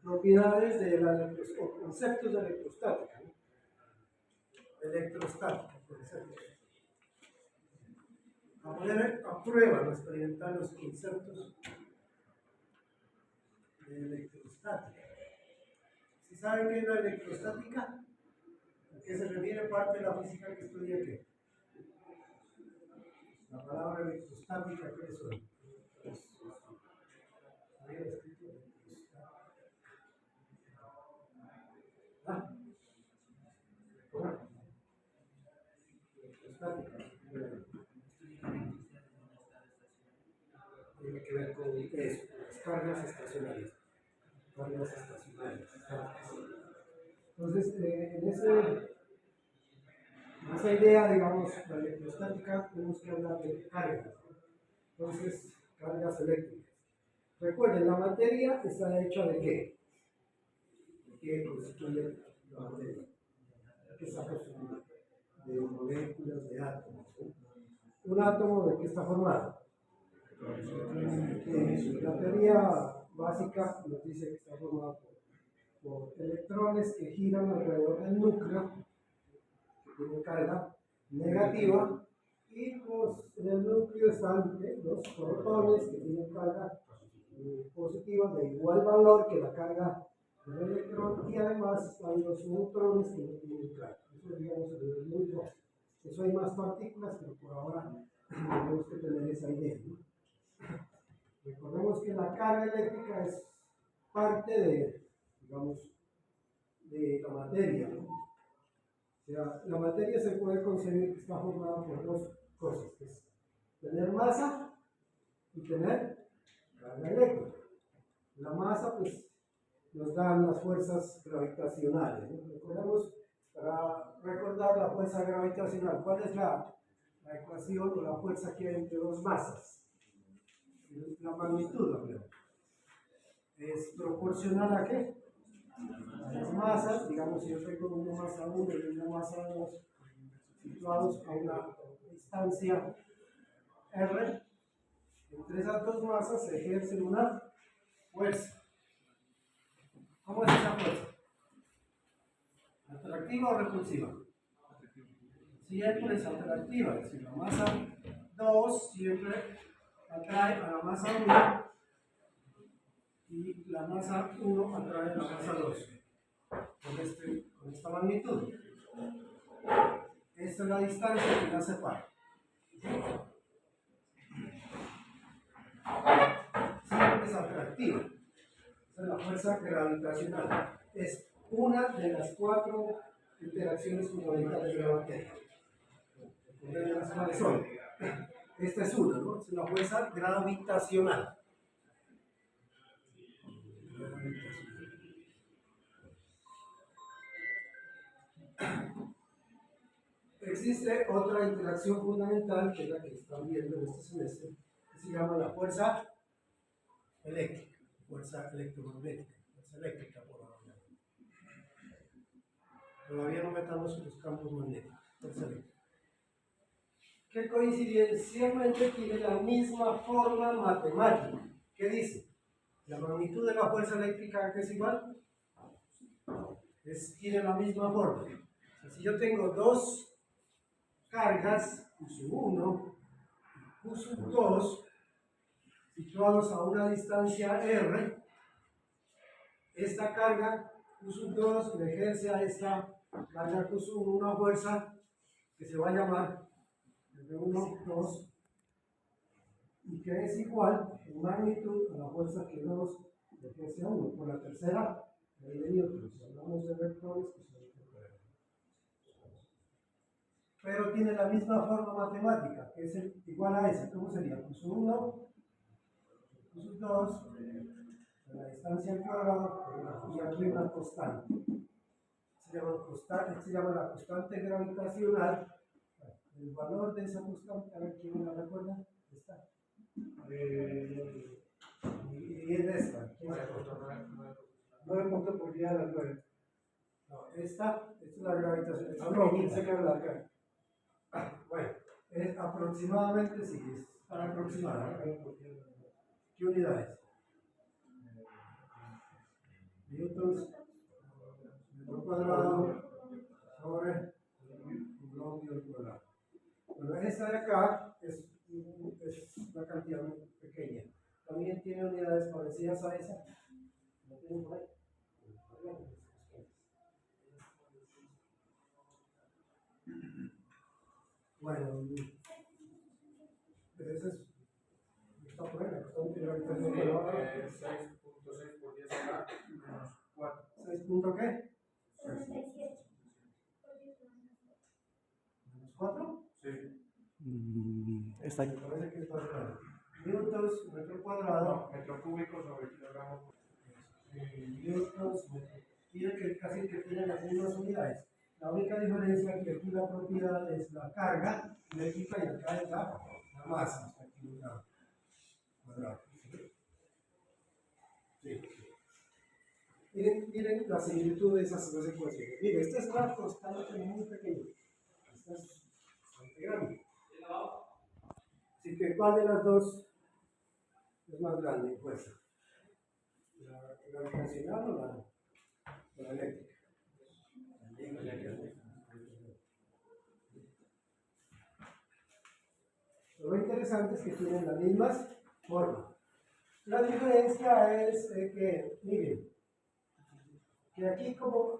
propiedades de o conceptos de electrostática, ¿no? Electrostática, por ejemplo. A poner a prueba, a experimentar los conceptos de electrostática. ¿Sí saben qué es la electrostática? ¿A qué se refiere parte de la física que estudia qué? La palabra electrostática, ¿qué es hoy? ¿Había escrito electrostática? ¿Ah? Electrostática. Tiene que ver con eso, las cargas estacionarias. Cargas estacionarias. Entonces, en esa idea, digamos, la electrostática, tenemos que hablar de cargas. Entonces, cargas eléctricas. Recuerden, la materia está hecha de qué? ¿De qué constituye la materia? ¿De qué está construida? De moléculas, de átomos. ¿Sí? ¿Un átomo de qué está formado? La teoría básica nos dice que está formado por electrones que giran alrededor del núcleo, que tienen carga negativa, y en el núcleo están los protones que tienen carga positiva de igual valor que la carga del electrón, y además están los neutrones que no tienen carga. Eso es, digamos, el nivel muy básico. Eso hay más partículas, pero por ahora tenemos que tener esa idea, ¿no? Recordemos que la carga eléctrica es parte de, digamos, de la materia, ¿no? O sea, la materia se puede concebir que está formada por dos cosas, que es tener masa y tener carga eléctrica. La masa, pues, nos dan las fuerzas gravitacionales, ¿no? Recordemos, para recordar la fuerza gravitacional, ¿cuál es la ecuación o la fuerza que hay entre dos masas? La magnitud, ¿no? ¿Es proporcional a qué? A las masas, digamos, si yo tengo una masa 1 y una masa 2 situados a una distancia R, entre esas dos masas se ejerce una fuerza. ¿Cómo es esa fuerza? ¿Atractiva o repulsiva? Siempre es atractiva, es decir, la masa 2 siempre atrae a la masa 1 y la masa 1 atrae a la masa 2 con esta magnitud. Esta es la distancia que la separa. Siempre es atractiva. Esa es la fuerza gravitacional. Es una de las 4 interacciones fundamentales de la materia. ¿Cuáles son? Esta es una, ¿no? Es una fuerza gravitacional. Existe otra interacción fundamental, que es la que están viendo en este semestre, que se llama la fuerza eléctrica, fuerza electromagnética, fuerza eléctrica por ahora. Todavía no metamos los campos magnéticos, fuerza eléctrica. Que coincidencialmente tiene la misma forma matemática. ¿Qué dice? La magnitud de la fuerza eléctrica, ¿qué es igual? Tiene la misma forma. O sea, si yo tengo dos cargas, Q1 y Q2, situados a una distancia R, esta carga Q2 le ejerce a esta carga Q1 una fuerza que se va a llamar R1, 2, y que es igual en magnitud a la fuerza que 2 le ejerce a 1 por la tercera ley de Newton. Si hablamos de vectores, pues pero tiene la misma forma matemática, que es igual a esa. ¿Cómo sería? Q1, Q2, la distancia al cuadrado, y aquí una constante. Se llama la constante gravitacional. El valor de esa constante, a ver quién me la recuerda. Está. Y es esta. ¿Quién se acuerda? 9 puntos por día a las 9. No, esta es la gravitación. No, se queda acá. Bueno, es aproximadamente, sí, es para aproximar. ¿Qué unidades? newtons metro cuadrado sobre Coulomb al cuadrado. Bueno, esta de acá es una cantidad muy pequeña. También tiene unidades parecidas a esa. ¿No tienen por ahí? Bueno, ese es. Está por ahí, está un gravitación de 6.6 por 10 acá, menos 4. 6 punto qué? 67. ¿Menos 4? Sí. Está ahí. Me parece que está claro. Newtons metro cuadrado. Metro cúbico sobre kilogramos. Newtons metro. Miren que casi que tienen las mismas unidades. La única diferencia es que aquí la propiedad es la carga eléctrica y acá es la masa, hasta kilogramo cuadrado. Sí. Miren la similitud de esas dos ecuaciones. Miren, esta es una constante muy pequeña. Esta es bastante grande. Así que, ¿cuál de las dos es más grande en fuerza? ¿La gravitacional o la eléctrica? Lo interesante es que tienen las mismas formas. La diferencia es que, miren, que aquí como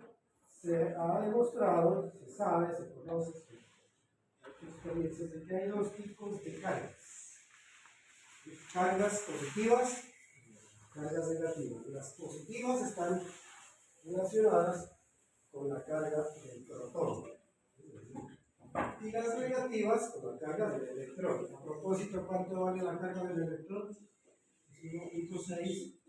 se ha demostrado, se sabe, se conoce, hay experiencias de que hay dos tipos de cargas. Cargas positivas y cargas negativas. Las positivas están relacionadas con la carga del protón y las negativas con la carga del electrón. A propósito, ¿cuánto vale la carga del electrón? Es 1.6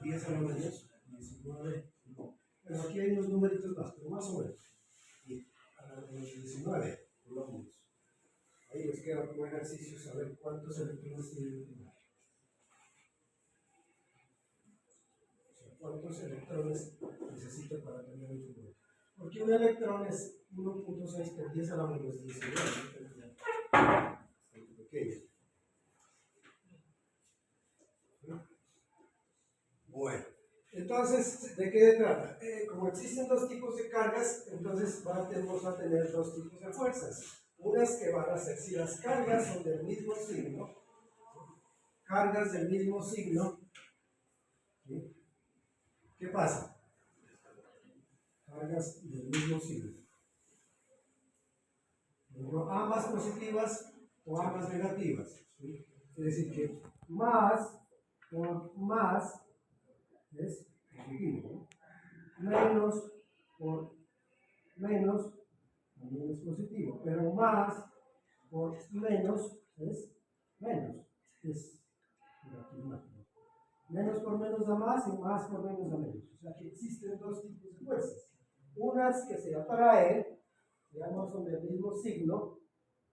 10 a la menos 19. Bueno, aquí hay unos numeritos más, pero más o menos. Y a la menos 19, por lo menos. Ahí les queda como ejercicio saber cuántos electrones tiene el primario. O sea, cuántos electrones necesita para tener un primario. Porque un electrón es 1.6 por 10 a la menos 19, bastante pequeño. Bueno, entonces, ¿de qué se trata? Como existen dos tipos de cargas, entonces vamos a tener dos tipos de fuerzas. Unas que van a ser, si las cargas son del mismo signo, cargas del mismo signo, ¿sí? ¿Qué pasa? Cargas del mismo signo. Ambas positivas o ambas negativas. ¿Sí? Es decir, que más por más es positivo, ¿no? Menos por menos también es positivo, pero más por menos es menos, es negativo. Menos por menos da más y más por menos da menos. O sea que existen dos tipos de fuerzas. Unas que se atraen, digamos, son del mismo signo,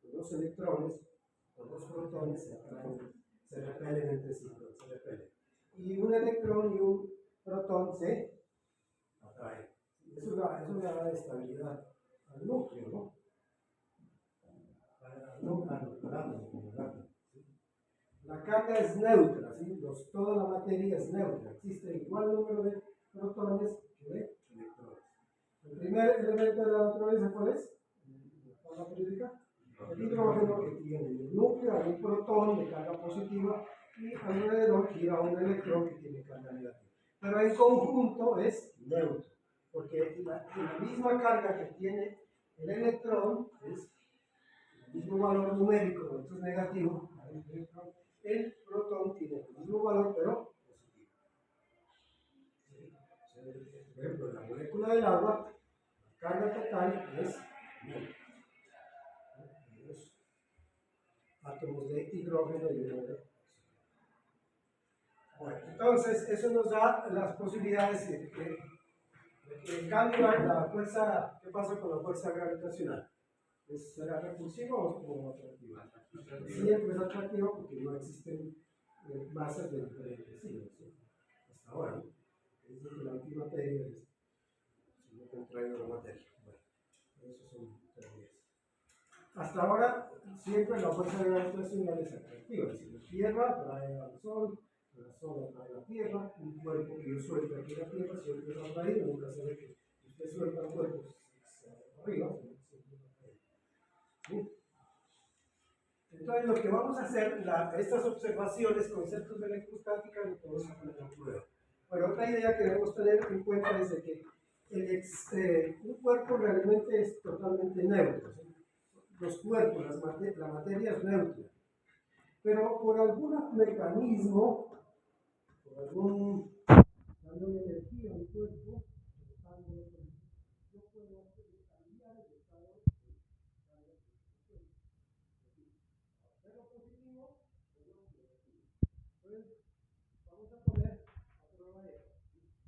los electrones, los protones se atraen, se repelen entre sí, se repelen. Y un electrón y un protón se atraen. Eso le da estabilidad al núcleo, ¿no? Al átomo. La carga es neutra, ¿sí? Toda la materia es neutra. Existe igual número de protones que de electrones. El primer elemento de la naturaleza, ¿cuál es? La tabla periódica. El hidrógeno, que tiene en el núcleo un protón de carga positiva y alrededor gira un electrón que tiene carga negativa. Pero en conjunto es neutro, porque la misma carga que tiene el electrón es el mismo valor numérico, esto es negativo, el protón tiene el mismo valor pero positivo. Por ejemplo, en la molécula del agua, la carga total es neutra. Los átomos de hidrógeno y uno de oxígeno. Bueno, entonces eso nos da las posibilidades de que en cambio la fuerza, ¿qué pasa con la fuerza gravitacional? ¿Será repulsivo o atractivo? Siempre es atractivo porque no existen masas de diferentes signos, ¿sí? Hasta ahora, ¿no? Es decir, que la antimateria es lo contrario de la materia. Bueno, esos son teorías. Hasta ahora, siempre la fuerza gravitacional es atractiva. Si la Tierra atrae al Sol, la zona trae la Tierra, un cuerpo que yo suelto aquí en la Tierra siempre es atraído, nunca se ve que usted suelta un cuerpo arriba, siempre va a caer. ¿Sí? Entonces lo que vamos a hacer, estas observaciones, conceptos de electrostática, lo que vamos a poner a prueba. Bueno, otra idea que debemos tener en cuenta es de que un cuerpo realmente es totalmente neutro. ¿Sí? Los cuerpos, la materia es neutra. Pero por algún mecanismo, por algún dándole energía al cuerpo, yo puedo cambiar el estado de carga del cuerpo. Cero positivo, cero negativo. Entonces, vamos a poner a prueba esto.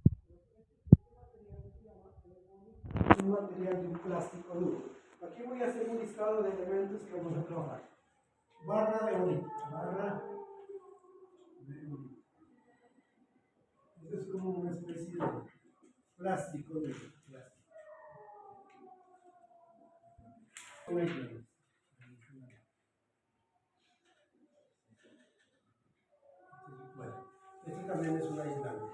Este material se llama es un material de un plástico duro. Aquí voy a hacer un listado de elementos que vamos a trabajar. Barra de bonito, barra de bonito. Esto es como una especie de plástico de plástico. Bueno, este también es un aislante.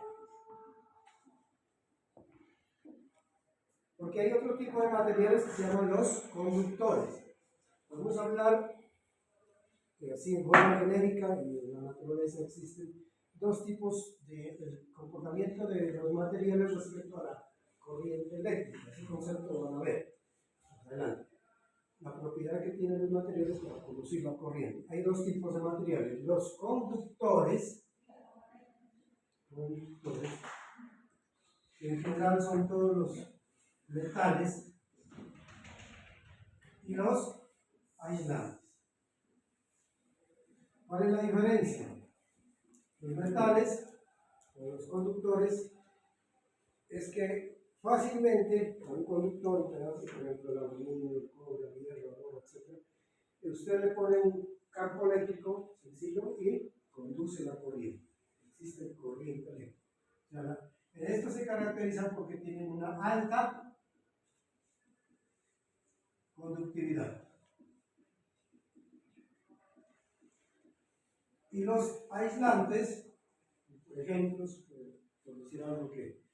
Porque hay otro tipo de materiales que se llaman los conductores. Vamos a hablar, así en forma genérica, y en la naturaleza existen dos tipos de comportamiento de los materiales respecto a la corriente eléctrica. Ese concepto lo van a ver más adelante. La propiedad que tienen los materiales para conducir la corriente. Hay dos tipos de materiales. Los conductores, que en general son todos los metales, y los aislantes. ¿Cuál es la diferencia? Los metales o los conductores es que fácilmente a un conductor, un pedazo, por ejemplo, el aluminio, el cobre, el hierro, el oro, etc., usted le pone un campo eléctrico sencillo y conduce la corriente. Existe corriente eléctrica. O sea, en esto se caracterizan porque tienen una alta conductividad. Y los aislantes, por ejemplo, por decir algo que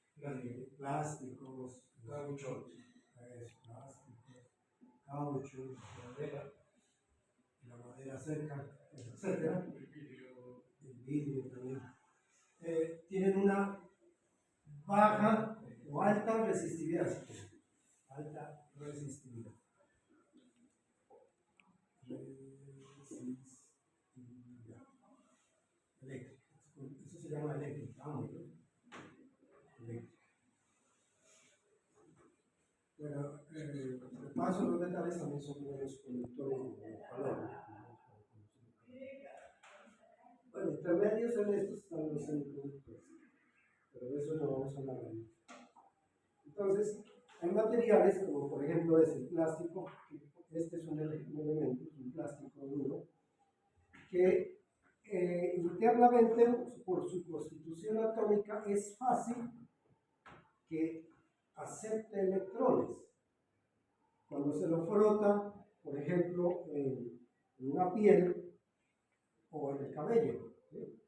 plásticos, caucho, caucho, madera, la madera seca, etc. El vidrio también. Tienen una baja o alta resistividad. Alta resistividad. Eléctrica. Eso se llama eléctrica. Bueno, de paso, los metales también son buenos conductores de calor. Bueno, intermedios en estos están los semiconductores, pero de eso no vamos a hablar hoy. Entonces, hay materiales como por ejemplo el plástico, este es un elemento, un plástico duro, que internamente, por su constitución atómica, es fácil que acepte electrones. Cuando se lo frota, por ejemplo, en una piel o en el cabello. ¿Sí?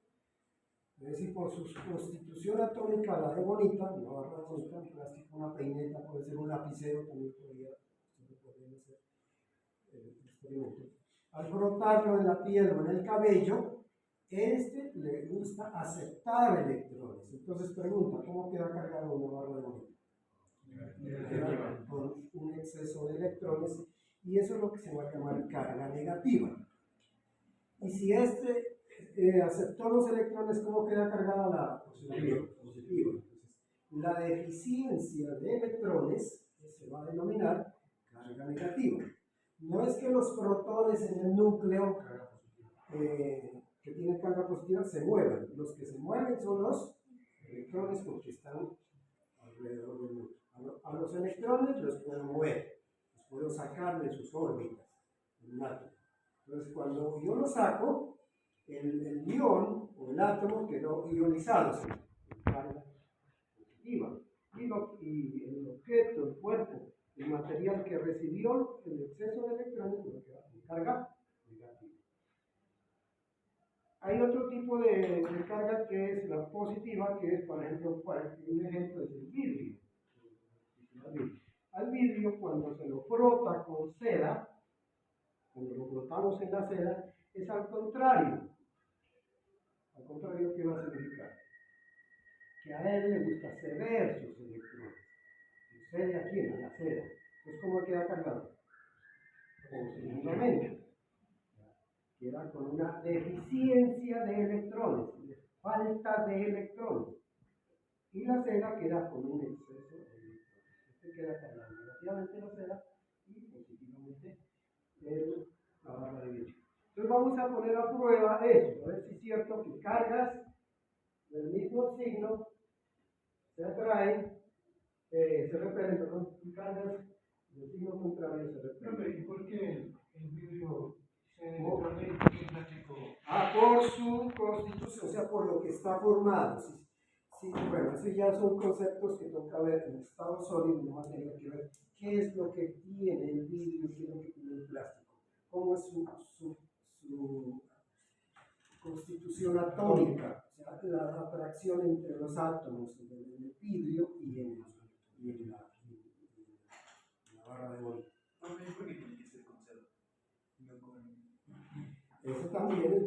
Es decir, por su constitución atómica, la de bonita, una barra bonita, un plástico, una peineta, puede ser un lapicero, también podría hacer el experimento. Al frotarlo en la piel o en el cabello, le gusta aceptar electrones. Entonces pregunta, ¿cómo queda cargada una barra de bonita? Con un exceso de electrones, y eso es lo que se va a llamar carga negativa. Y si aceptó los electrones, ¿cómo queda cargada la positiva? Entonces, la deficiencia de electrones se va a denominar carga negativa. No es que los protones en el núcleo que tienen carga positiva se muevan. Los que se mueven son los electrones porque están alrededor del núcleo. A los electrones los puedo mover, los puedo sacar de sus órbitas en un átomo. Entonces, cuando yo lo saco, el ion o el átomo quedó ionizado, en carga positiva. Y el objeto, el cuerpo, el material que recibió el exceso de electrones, lo queda en carga negativa. Hay otro tipo de carga que es la positiva, que es, por ejemplo, un ejemplo es el vidrio. Al vidrio, cuando se lo frota con seda, cuando lo frotamos en la seda, es al contrario. Al contrario, ¿qué va a significar? Que a él le gusta ceder sus electrones. Cede a quién, a la seda. Entonces, ¿cómo queda cargado? Positivamente. Queda con una deficiencia de electrones, falta de electrones. Y la seda queda con un exceso de electrones. Este queda cargado negativamente la seda y positivamente la barra de vidrio. Entonces vamos a poner a prueba eso, a ver si es cierto que cargas del mismo signo se atraen, se repelen, perdón, y cargas del signo contrario se repelen. ¿Y por qué el vidrio se electroniza y el plástico? Por su constitución, o sea, por lo que está formado. Sí, bueno, esos ya son conceptos que toca ver en estado sólido, no materia que ver qué es lo que tiene el vidrio, qué es lo que tiene el plástico, cómo es su constitución atómica, o sea, la atracción entre los átomos en el vidrio y en la barra de Bose. ¿Por qué tiene que ser con cero? No con... Eso también es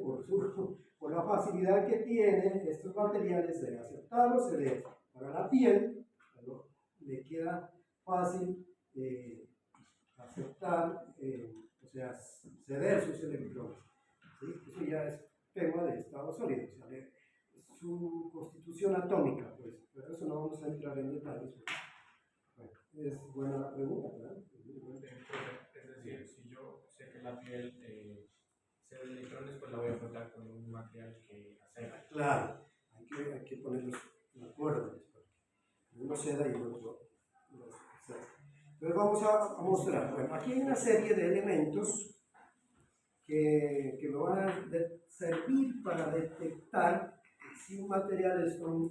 por la facilidad que tienen estos materiales de aceptar o ceder. Para la piel, bueno, le queda fácil aceptar, o sea, ceder sus electrones. ¿Sí? Eso ya es tema de estado sólido, o sea, su constitución atómica, pues, pero eso no vamos a entrar en detalles. Bueno, es buena la pregunta, ¿verdad? Es decir, si yo sé que la piel cede electrones, pues la voy a frotar con un material que acera. Claro, hay que ponerlos de acuerdo. Uno seda y el otro seda. Entonces vamos a mostrar. Bueno, aquí hay una serie de elementos que me van a servir para detectar si un material es bueno,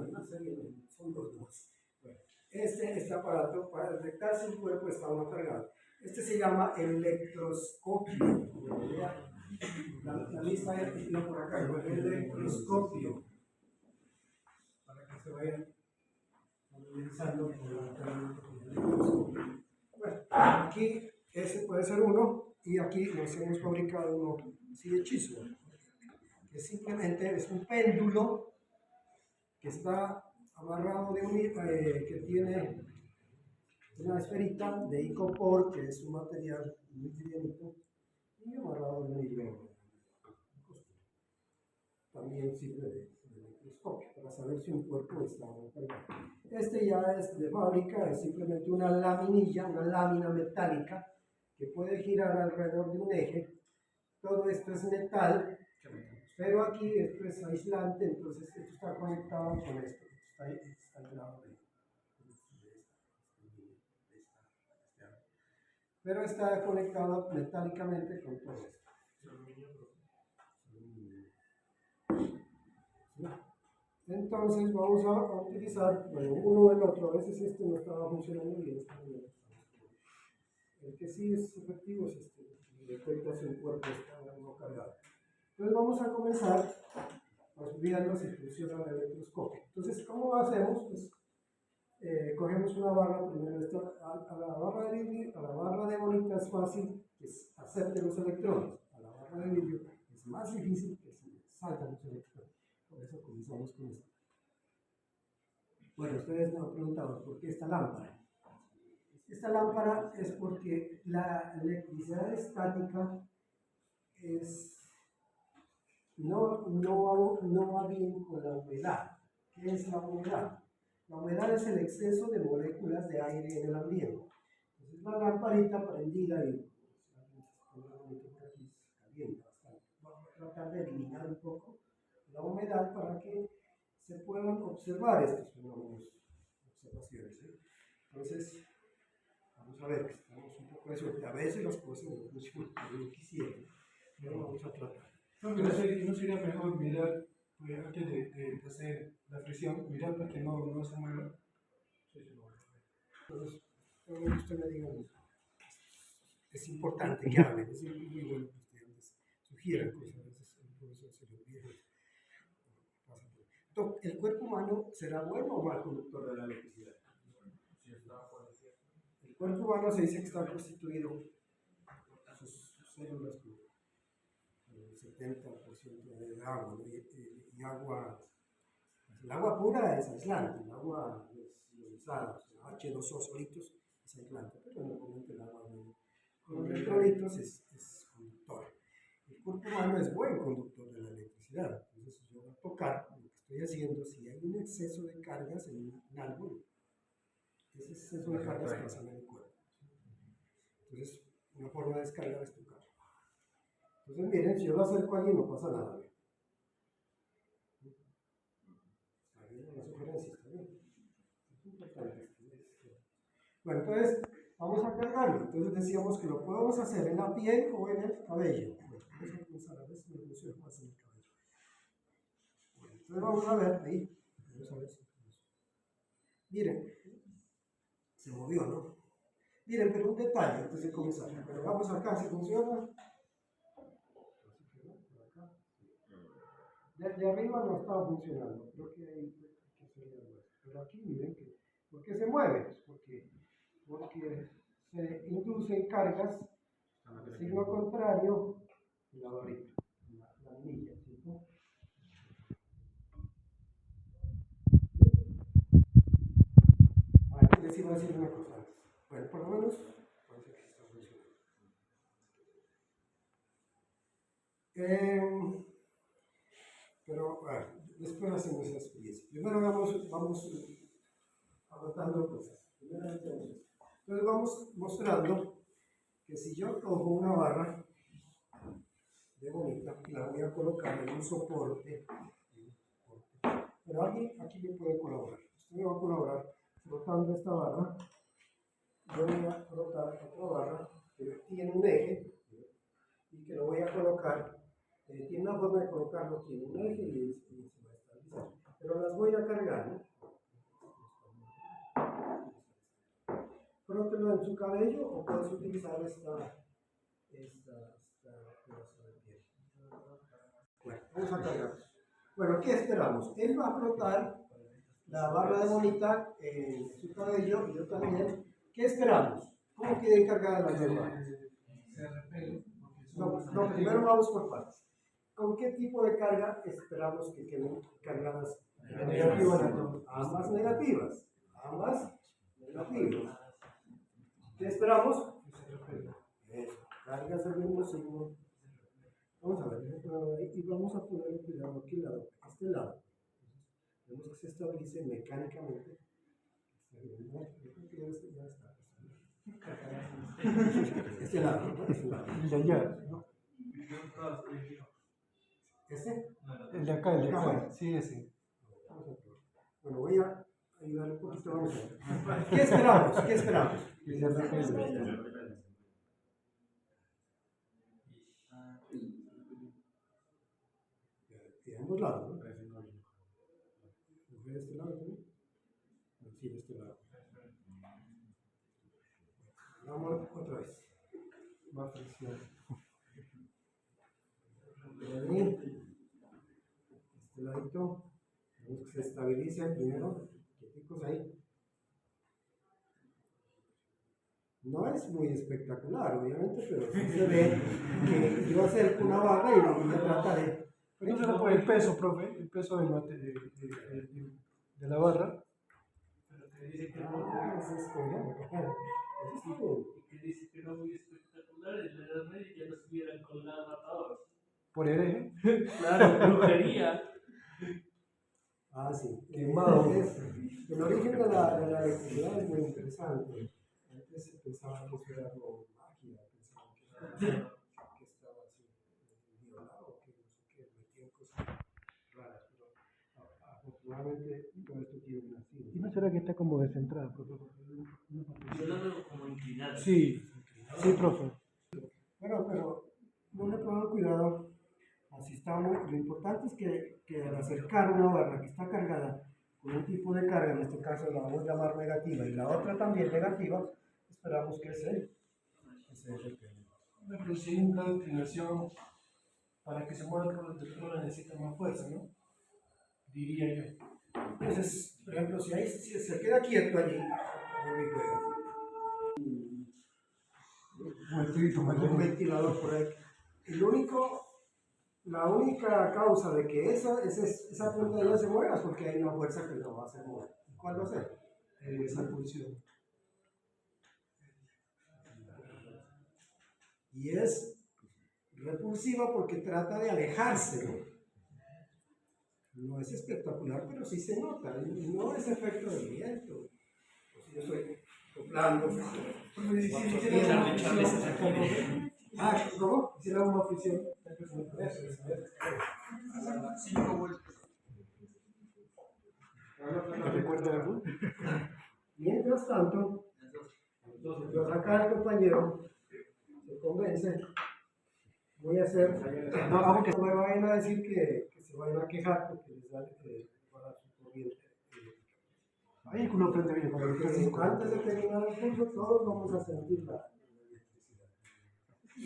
una serie de elementos, son dos más. Bueno, este aparato para detectar si un cuerpo está o no cargado. Este se llama electroscopio. La lista ya está por acá, el electroscopio. Para que se vayan familiarizando con el electroscopio. Bueno, aquí ese puede ser uno, y aquí nos hemos fabricado uno así de hechizo, que simplemente es un péndulo que está amarrado que tiene una esferita de icopor, que es un material muy livianito, y amarrado de un hilo. También sirve de microscopio para saber si un cuerpo está cargado. Este ya es de fábrica, es simplemente una laminilla, una lámina metálica que puede girar alrededor de un eje. Todo esto es metal, pero aquí esto es aislante, entonces esto está conectado con esto. Está al lado de pero está conectado metálicamente con todo esto. Entonces vamos a utilizar, bueno, uno o el otro. A veces este no estaba funcionando bien. El que sí es efectivo es este, detecta si un cuerpo está o no cargado. Entonces vamos a comenzar viendo si funciona el electroscopio. Entonces, ¿cómo hacemos? Pues, cogemos una barra, primero a la barra de bolita es fácil que acepte los electrones. A la barra de vidrio es más difícil que se salgan los electrones. Por eso comenzamos con esto. Bueno, ustedes me han preguntado por qué esta lámpara. Esta lámpara es porque la electricidad estática no va bien con la humedad. ¿Qué es la humedad? La humedad es el exceso de moléculas de aire en el ambiente. Entonces la lamparita prendida y calienta bastante. Vamos a tratar de eliminar un poco la humedad para que se puedan observar estos fenómenos, observaciones. Entonces, vamos a ver que estamos un poco de suerte. A veces las cosas no funcionan como yo quisiera, pero vamos a tratar. No sería mejor mirar, pues, antes de hacer la fricción, mirar para que no se mueva. Entonces, todo lo que usted me diga es importante que hablen, es muy bueno que ustedes sugieran cosas, a veces el profesor se le olvida. ¿El cuerpo humano será bueno o mal conductor de la electricidad? Si está por decir. El cuerpo humano se dice que está constituido, sus células, por el 70% de agua, ¿no? Y agua, el agua pura es aislante, el agua ionizada, o sea, H2O solitos es aislante, pero normalmente el agua con electrolitos es conductor. El cuerpo humano es buen conductor de la electricidad, entonces si yo voy a tocar, lo que estoy haciendo, si hay un exceso de cargas en algo, ese exceso de cargas pasan en el cuerpo. Entonces, una forma de descargar es tocar. Entonces, miren, si yo lo acerco a alguien, no pasa nada. Está bien, una sugerencia, está bien. Es importante. Bueno, entonces, vamos a cargarlo. Entonces, decíamos que lo podemos hacer en la piel o en el cabello. Bueno, vamos a pensar a ver si me funciona más en el cabello. Bueno, entonces, vamos a ver ahí. Vamos a ver si. Miren, se movió, ¿no? Miren, pero un detalle antes de comenzar. Pero vamos acá, si funciona. De arriba no estaba funcionando, creo que hay que hacerle algo. Pero aquí miren que, ¿por qué se mueve? Pues porque se inducen cargas, signo contrario, en la varita, la anilla, ¿cierto? Aquí les iba a decir una cosa antes. Bueno, por lo menos parece que está funcionando. Pero bueno, después hacemos esa experiencia. Primero vamos agotando cosas. Entonces vamos mostrando que si yo cojo una barra de bonita y la voy a colocar en un soporte, pero alguien aquí me puede colaborar. Usted me va a colaborar frotando esta barra. Yo voy a colocar otra barra que tiene un eje y que lo voy a colocar. Tiene una forma de colocarlo, tiene un eje y se va a estabilizar. Pero las voy a cargar, ¿no? Frótelo en su cabello o puedes utilizar esta pedazo de piel. Bueno, vamos a cargar. Bueno, ¿qué esperamos? Él va a frotar la barra de bonita en su cabello y yo también. ¿Qué esperamos? ¿Cómo queden cargadas las dos barras? No, primero vamos por partes. ¿Con qué tipo de carga esperamos que queden cargadas? Ambas negativas. Ambas negativas. ¿Qué esperamos? Eso, cargas del mismo signo. Vamos a ver, y vamos a ponerle cuidado aquí al lado, a este lado. Vemos que se estabilice mecánicamente. Este lado, ¿no? Este lado. El de allá, ¿no? ¿Este? El de acá, el de acá. Sí, ese. Bueno, voy a ayudar un poquito. Vamos a ver. ¿Qué esperamos? ¿Qué esperamos? Que se repele. De ambos lados, ¿no? ¿De este lado también? Sí, de este lado. Vamos otra vez. Más presión. Este ladito. Vemos que se estabiliza primero. Quieticos ahí. No es muy espectacular, obviamente, pero sí se ve que yo acerco una barra y voy a tratar de. No se lo puede el peso, profe, el peso de la barra. Pero te dice que no, Eso es como. que dice que no muy espectacular, en la Edad Media ya los hubieran colgado a todos. Por hereje. Claro, brujería. Ah, sí. Quemado. El origen de la electricidad es muy interesante. Antes se pensaba que era algo magia, pensaban que estaba así violado, que no sé qué, metían cosas raras, pero afortunadamente todo esto tiene una ¿Y ciencia. no será que está como descentrada, profe? Yo lo veo como inclinado. Sí, sí, profe. Bueno, pero no le pongan cuidado. Así estamos. Lo importante es que al acercar una barra que está cargada con un tipo de carga, en este caso la vamos a llamar negativa y la otra también negativa, esperamos que se repele. Pero si hay una inclinación, para que se mueva el electrón necesita más fuerza, ¿no? diría yo. Entonces, por ejemplo, si se queda quieto allí, un ventilador por ahí, la única causa de que esa punta de ella se mueva es porque hay una fuerza que lo va a hacer mover. ¿Cuál va a ser? Esa pulsión. Y es repulsiva porque trata de alejarse. No es espectacular, pero sí se nota. Y no es efecto del viento. Si yo estoy soplando. ¿Cómo? Hiciera una oficina. 5 vueltas. ¿Te recuerda algo? Mientras tanto, lo acá el compañero se convence. Voy a hacer, no, aunque no me vayan a decir que se vayan a quejar porque les da para su corriente. Ahí uno aprende bien. Antes de terminar el curso, todos vamos a sentir la electricidad.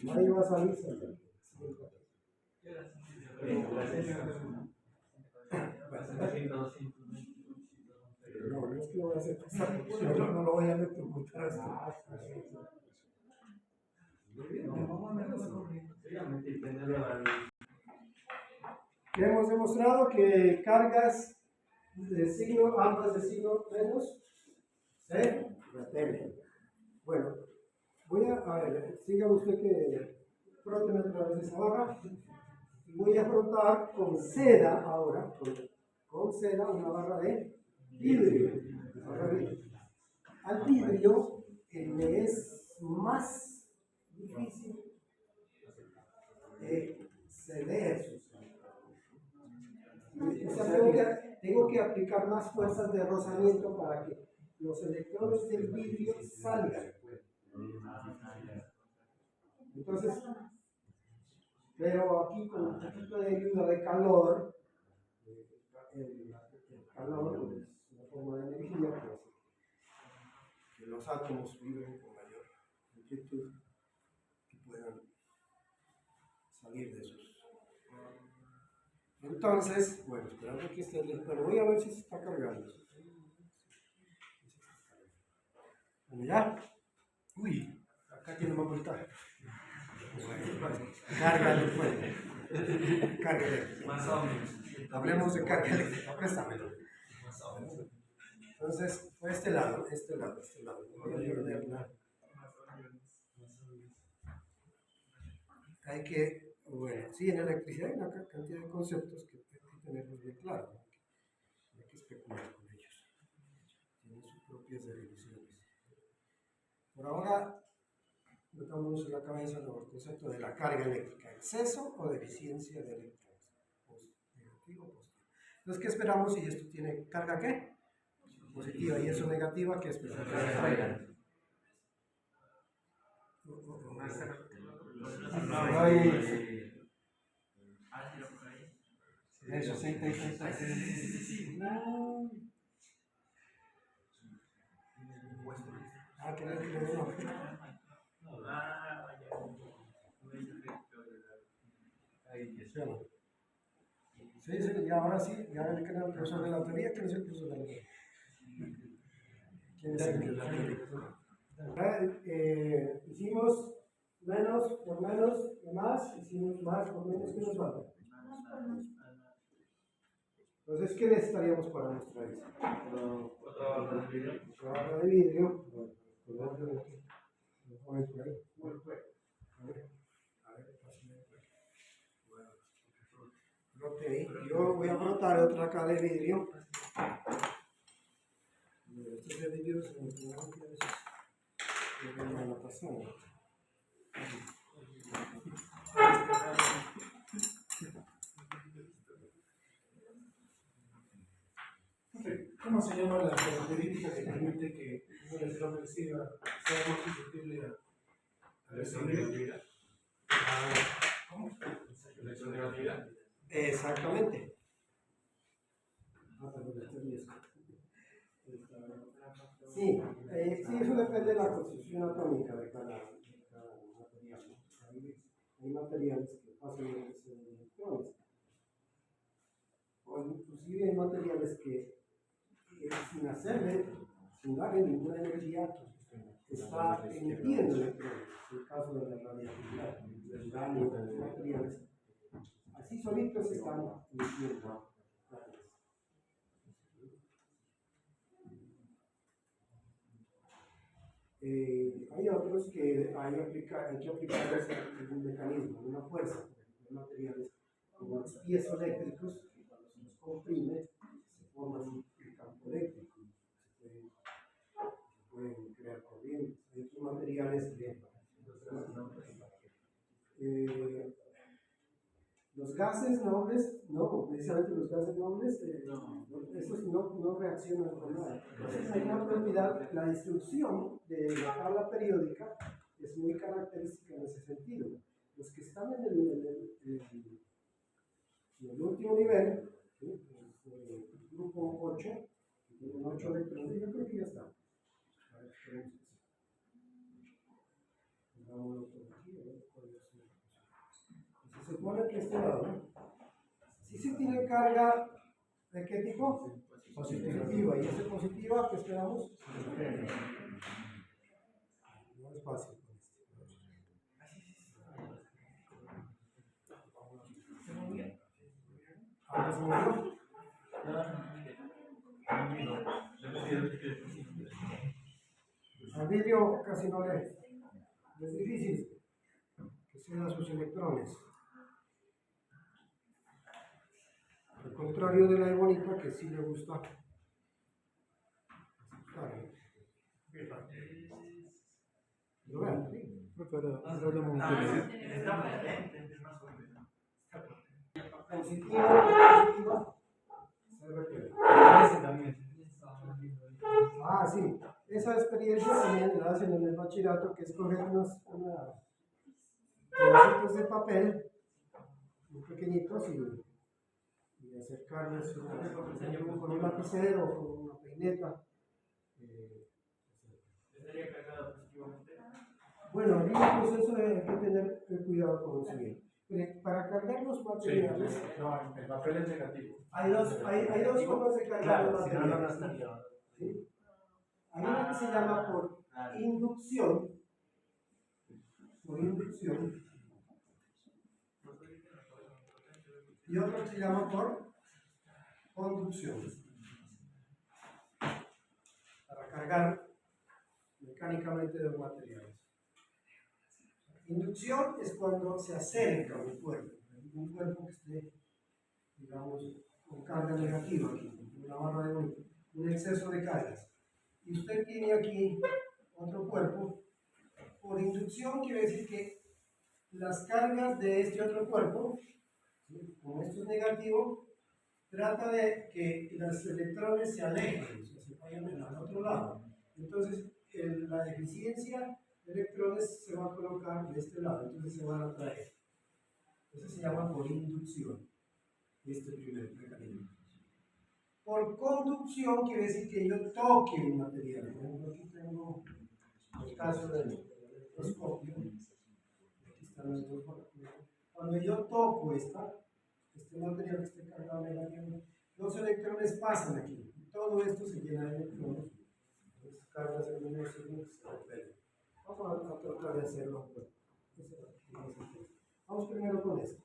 Nadie va a salir sin no es que lo voy a hacer pasar, no lo voy a electrocutar hasta. Hemos demostrado que cargas de signo, ambas de signo menos, se repelen. Bueno, a ver, siga usted que froten otra vez esa barra. Voy a frotar con seda ahora, con seda una barra de vidrio. Al vidrio le es más difícil ceder sus. O sea, tengo que aplicar más fuerzas de rozamiento para que los electrones del vidrio salgan. Entonces, pero aquí con un poquito de ayuda de calor, el calor es una forma de energía que hace que los átomos vibren con mayor amplitud y puedan salir de sus. Entonces, bueno, esperando que esté listo, pero voy a ver si se está cargando. Bueno, ya. Uy, acá tiene más voltaje. Bueno, cárgale, pues. Cárgale. Más o menos. Hablemos de carga eléctrica, préstamelo. Entonces, fue este lado. Voy a perderla. Hay que, bueno, sí, en electricidad hay una cantidad de conceptos que hay que tenerlos bien claros. No hay que especular con ellos. Tienen sus propias definiciones. Por ahora, metámonos en la cabeza el concepto de la carga eléctrica, exceso o deficiencia de electrones, negativo o positivo. Entonces, ¿qué esperamos si esto tiene carga qué? Positiva, y eso negativa, ¿qué esperamos? Eso, sí. Que no le dé Sí, y ahora sí, ya el que era el profesor de la teoría, ¿quién es el profesor de la teoría? ¿Quién es el de la teoría? Hicimos menos por menos y más, hicimos más por menos que nos falta. Entonces, ¿qué necesitaríamos para mostrar eso? Otra barra de vidrio. Yo voy a frotar otra acá de vidrio. Estos de vidrio se me quedan la pasada. ¿Cómo se llama la característica que permite que un electrón reciba sea más susceptible a recibir? ¿Cómo? ¿Electronegatividad? Exactamente. Sí, eso depende de la constitución atómica de cada material. Hay materiales que pasan de electrones. O inclusive inclusive hay materiales que sin darle ninguna energía, está emitiendo electrones. En el caso de la radiactividad, del daño de los materiales, así solitos están emitiendo rayos. Hay otros que hay que aplicarles un mecanismo, una fuerza, de materiales como los piezoeléctricos, que cuando se los comprime se forma un campo eléctrico, se pueden crear corrientes. Hay otros materiales que los gases nobles, no, precisamente los gases nobles, esos no reaccionan con nada. Entonces hay una propiedad, la destrucción de la tabla periódica es muy característica en ese sentido. Los que están en el último nivel, ¿sí? El grupo 8, tienen 8 electrones, yo creo que ya está. A ver, esperemos que sí. Pongámoslo por aquí, a ver cuál es la cosa. Se supone que este lado, ¿no? Si se tiene carga, ¿de qué tipo? Positiva. ¿Y esta positiva que esperamos? No es fácil. ¿Ahora se movió? Al vidrio casi no lee. Es difícil que sean sus electrones. Al contrario de la ebonita, que sí le gusta. ¿Lo ven? Sí. Positiva. Se repite. Ah, sí. Esa experiencia también la hacen en el bachillerato, que es coger unos pedacitos de papel muy pequeñitos y acercarlos con un lapicero o con una peineta. ¿Estaría cargado positivamente? Bueno, aquí el proceso hay que tener cuidado con lo siguiente. Para cargar los materiales, No, el papel es negativo. hay dos formas de cargar los Claro, si no, no materiales. estaría. ¿Sí? Hay una que se llama por inducción, y otra que se llama por conducción, para cargar mecánicamente los materiales. Inducción es cuando se acerca un cuerpo que esté, digamos, con carga negativa, aquí, una barra de un exceso de cargas. Y usted tiene aquí otro cuerpo. Por inducción quiere decir que las cargas de este otro cuerpo, ¿sí? Como esto es negativo, trata de que los electrones se alejen, o sea, se vayan al otro lado. Entonces, la deficiencia de electrones se va a colocar de este lado, entonces se van a atraer. Eso se llama por inducción, este primer mecanismo. Por conducción quiere decir que yo toque un material. Por ejemplo, aquí tengo el caso del electroscopio. Aquí están los dos. Cuando yo toco este material que esté cargado negativo, los electrones pasan aquí. Y todo esto se llena de electrones. Entonces, cargas en unos segundos se repelen. Vamos a tratar de hacerlo. Vamos primero con esto.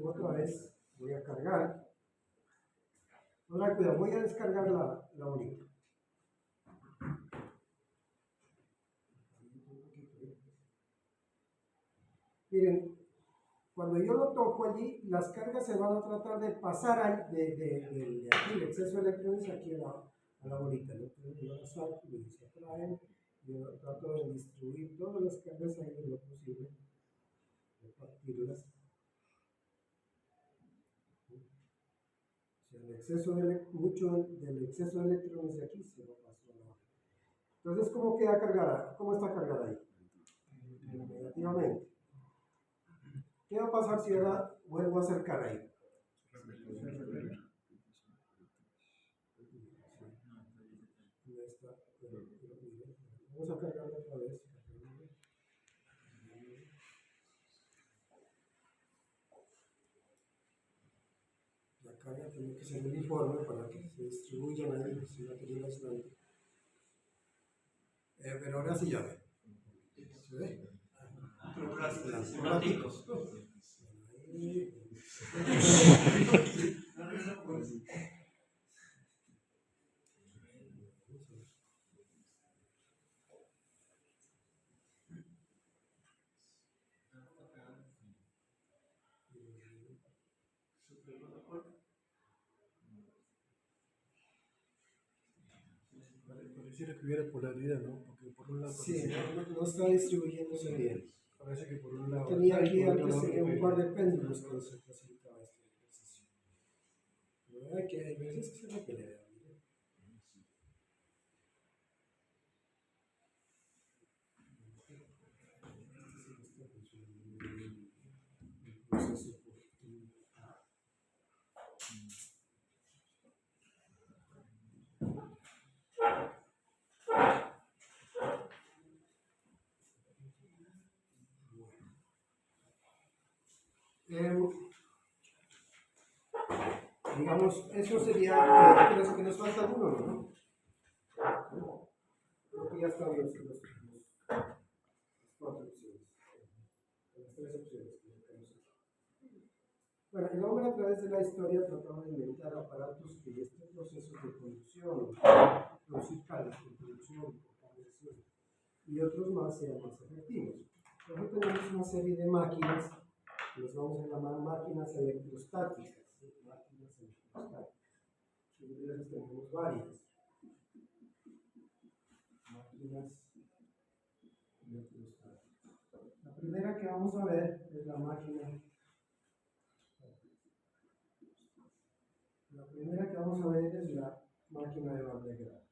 Otra vez voy a cargar. Ahora, cuidado, voy a descargar la bolita. Miren, cuando yo lo toco allí, las cargas se van a tratar de pasar de aquí, el exceso de electrones aquí a la bolita, ¿no? Entonces, se atraen, yo trato de distribuir todas las cargas ahí en lo posible, repartirlas. Mucho del exceso de electrones de aquí se lo pasó a la otra. Entonces, ¿cómo queda cargada? ¿Cómo está cargada ahí? Negativamente. ¿Qué va a pasar si ahora vuelvo a acercar ahí? Vamos a cargarlo otra vez. Ya carga tiene que ser uniforme para que se distribuyan ahí sin material aislante. Pero ahora sí ya ve. ¿Se ve? Plásticos. Ahí. Pareciera que hubiera polaridad, ¿no? Porque por un lado Sí, no está distribuyéndose bien. parece que por un lado Tenía acá y aquí por otro antes lado un par de péndulos que se facilitaba este ejercicio. La verdad que hay veces que se repelea. Digamos, eso sería, que nos falta alguno, ¿no? Creo que ya están las cuatro opciones, las tres opciones que tenemos aquí. Bueno, el hombre a través de la historia trataba de inventar aparatos que estos procesos de producción, producir cargas, por producción, por conversión, y otros más sean más efectivos. Por ejemplo, tenemos una serie de máquinas que las vamos a llamar máquinas electrostáticas. Máquinas electrostáticas. Y de esas tenemos varias. Máquinas electrostáticas. La primera que vamos a ver es la máquina. La primera que vamos a ver es la máquina de Van de Graaff.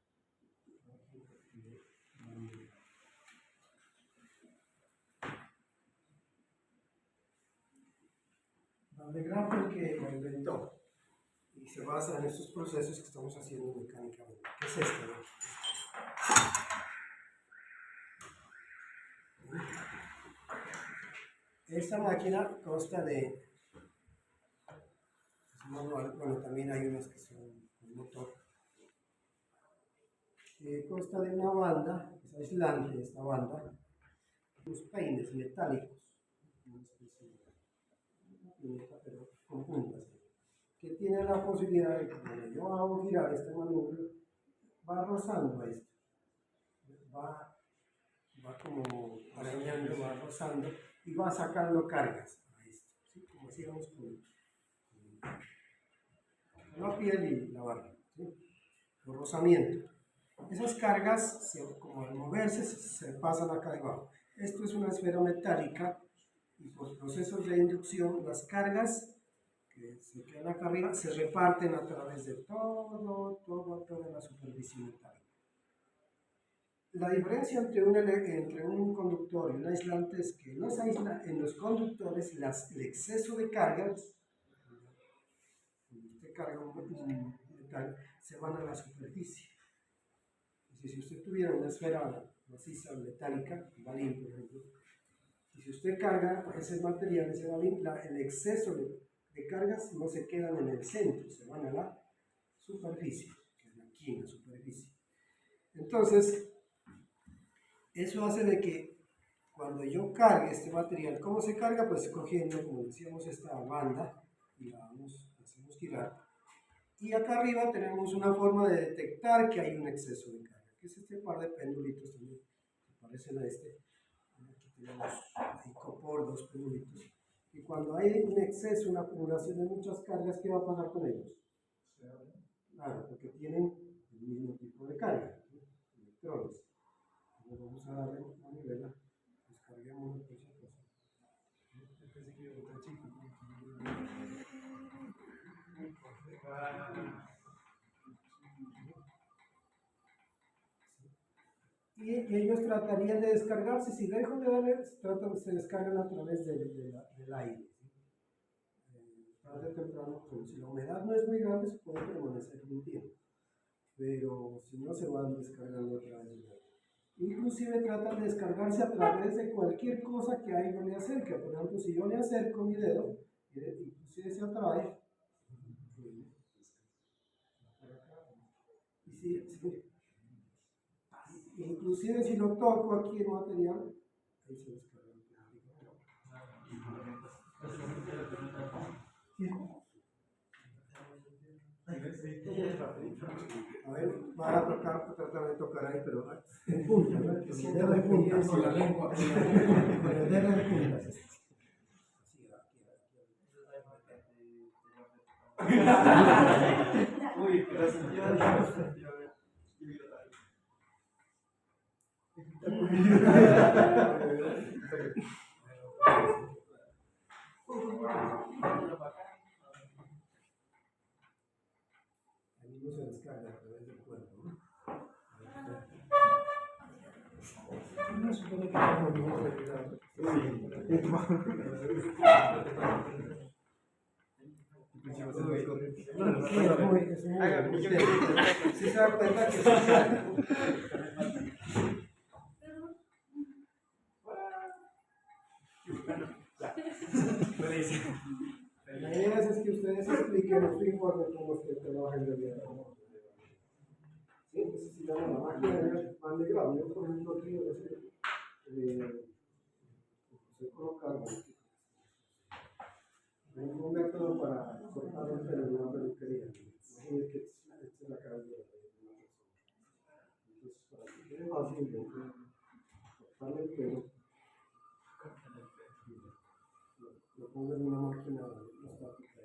Van de Graaff fue el que lo inventó y se basa en estos procesos que estamos haciendo mecánicamente. ¿Qué es esto? Esta máquina consta de, es manual, bueno, también hay unas que son con motor. Consta de una banda, es aislante esta banda, unos peines metálicos, una especie de punta, pero con puntas, que tiene la posibilidad de que cuando yo hago girar este manubrio, va rozando a esto, va como arañando, va rozando y va sacando cargas a esto, ¿sí? Como hacíamos con la piel y la barba, ¿sí? Por rozamiento. Esas cargas, como al moverse, se pasan acá debajo. Esto es una esfera metálica y por procesos de inducción, las cargas que se quedan acá arriba se reparten a través de toda la superficie metálica. La diferencia entre un conductor y un aislante es que en los conductores el exceso de cargas, cuando usted carga un metal, se van a la superficie. Si usted tuviera una esfera maciza metálica, balín por ejemplo, y si usted carga ese material, ese balín, el exceso de cargas no se quedan en el centro, se van a la superficie, que es aquí en la superficie. Entonces, eso hace de que cuando yo cargue este material, ¿cómo se carga? Pues cogiendo, como decíamos, esta banda y la hacemos girar. Y acá arriba tenemos una forma de detectar que hay un exceso de carga, que es este par de pendulitos también, que parecen a este. Aquí tenemos icopor, dos pendulitos. Y cuando hay un exceso, una acumulación de muchas cargas, ¿qué va a pasar con ellos? Claro, porque tienen el mismo tipo de carga, ¿sí? Electrones. Entonces vamos a darle a manivela, descarguemos por si acaso. Y ellos tratarían de descargarse, si dejo de darle, se descargan a través del aire. Tarde o temprano, pues, si la humedad no es muy grande, se puede permanecer un tiempo, pero si no, se van descargando a través del aire. Inclusive tratan de descargarse a través de cualquier cosa que a ellos le acerque. Por ejemplo, si yo le acerco mi dedo, inclusive se atrae, Inclusive si lo toco aquí el material, ahí se descarga el plástico. A ver, van a tratar de tocar ahí, pero en punta, ¿no? Que se dedo en punta. Con la lengua. Con el dedo en punta. Uy, pero Ahí no se descarga a través del cuerpo, ¿no? No supone que no podemos retirar. Si se da cuenta que la idea es que ustedes expliquen en su informe cómo es que trabaja en realidad. Sí, necesitamos la máquina de pan de grado. Yo, por ejemplo, aquí se coloca un método para cortar el pelo en una peluquería. Imagínense que esta es la cabeza de una persona. Entonces, para que quede fácil de cortarle el pelo, lo pongo en una máquina estática.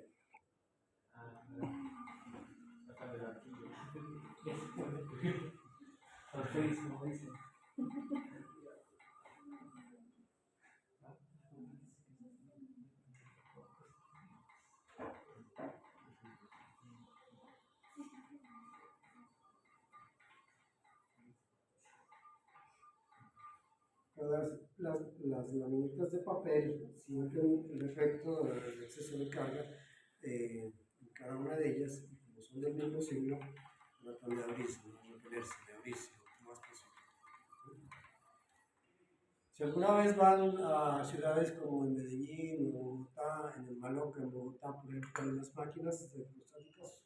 Las laminitas de papel sienten el efecto del exceso de carga en cada una de ellas, y como son del mismo signo, tratan de abrirse, de repelerse, de abrirse lo más posible. Si alguna vez van a ciudades como en Medellín o Bogotá, en el Maloca, en Bogotá, por ejemplo, hay unas máquinas electrostáticas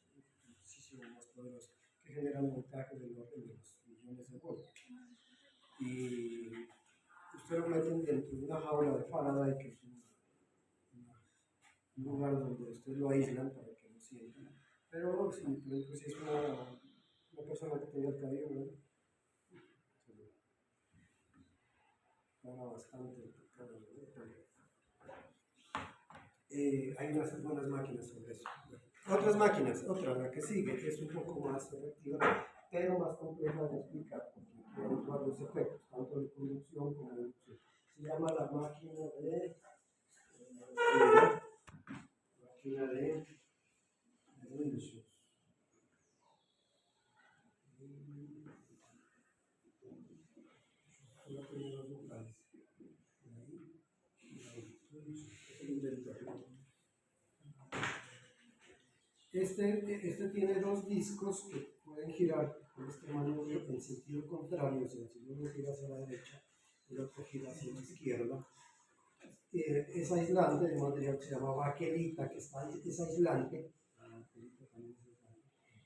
muchísimo más poderosas que generan voltajes del orden de los millones de voltios. Y usted lo meten dentro de una jaula de Faraday, que es un lugar donde usted lo aíslan para que no sienta. Pero si, por ejemplo, si es una persona que tenga el cabello, ¿no? Para bastante. Hay unas buenas máquinas sobre eso. Otras máquinas, la que sigue, que es un poco más efectiva, pero más compleja de explicar, porque tiene varios efectos, tanto de conducción como de inducción. Se llama la máquina de Windows. Este tiene dos discos que pueden girar con este manubrio en sentido contrario, o sea, si uno gira hacia la derecha, el otro gira hacia la izquierda. Es aislante de material que se llama baquelita, que es aislante,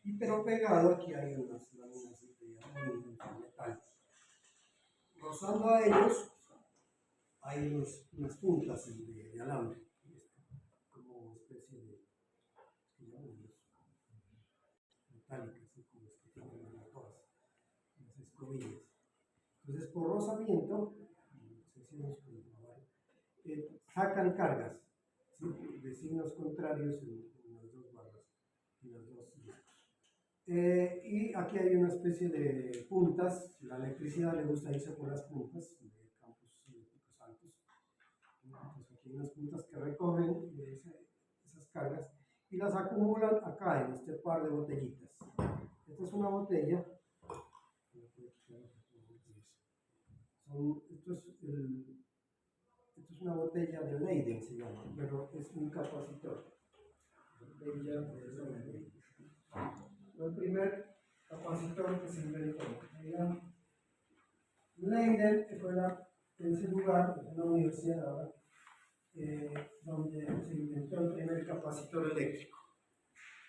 y pero pegado aquí hay unas láminas de aluminio, de metal. Rozando a ellos hay unas puntas de alambre, como especie de metálicas, como que tienen las motoras, las escobillas. Entonces, por rozamiento, sacan cargas, ¿sí?, de signos contrarios en las dos barras, en las dos discos. Y aquí hay una especie de puntas. La electricidad le gusta irse por las puntas de campos eléctricos altos. Entonces aquí hay unas puntas que recogen esas cargas y las acumulan acá en este par de botellitas. Esta es una botella. Esto es una botella de Leyden, se llama, pero es un capacitor. Botella de Leyden. El primer capacitor que se inventó. Leyden fue ese lugar, una universidad ahora, donde se inventó el primer capacitor eléctrico.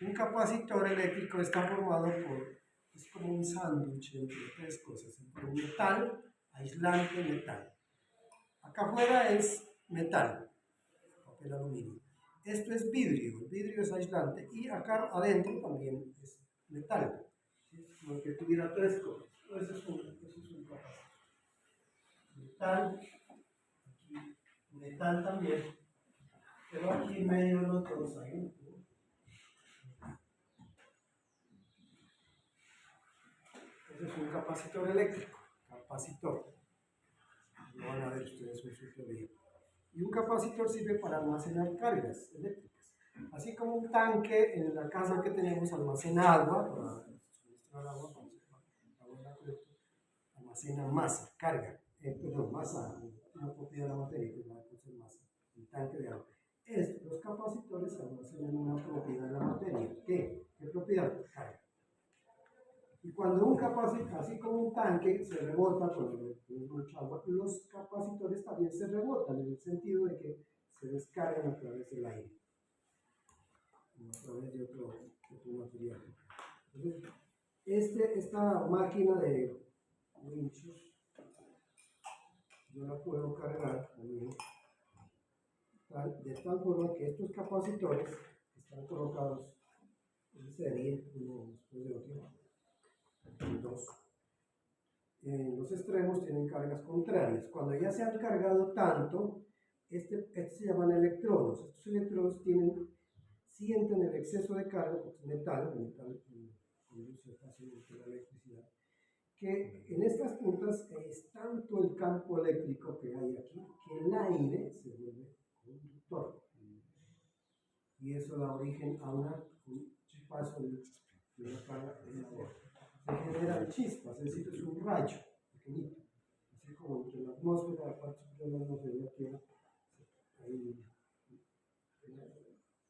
Un capacitor eléctrico está formado por es como un sándwich entre tres cosas, entre metal, aislante, metal. Acá afuera es metal, papel aluminio. Esto es vidrio, el vidrio es aislante y acá adentro también es metal. ¿Sí? Como que tuviera tres cosas. Eso es un capacitor. Metal, aquí metal también, pero aquí en medio de los dos hay un. Ese es un capacitor eléctrico, capacitor. Lo van a ver ustedes en su teoría. Y un capacitor sirve para almacenar cargas eléctricas. Así como un tanque en la casa que tenemos almacena agua, para suministrar agua, almacena masa, carga, perdón, masa, una propiedad de la materia, que es la masa, el tanque de agua. Los capacitores almacenan una propiedad de la materia. ¿Qué? ¿Qué propiedad? Carga. Y cuando un capacitor, así como un tanque, se rebota con mucha agua, los capacitores también se rebotan en el sentido de que se descargan a través del aire, a través de otro material. Entonces, esta máquina de winchos, yo la puedo cargar también de tal forma que estos capacitores están colocados en serie, uno después de otro, dos. En los extremos tienen cargas contrarias. Cuando ya se han cargado tanto, se llaman electrodos. Estos electrodos sienten el exceso de carga, porque metal conduce fácilmente la electricidad, que en estas puntas es tanto el campo eléctrico que hay aquí, que el aire se vuelve conductor. Y eso da origen a un paso de una carga en la otra. Se generan chispas, es decir, es un rayo pequeñito, así como entre la atmósfera, la parte de la atmósfera y la Tierra, hay una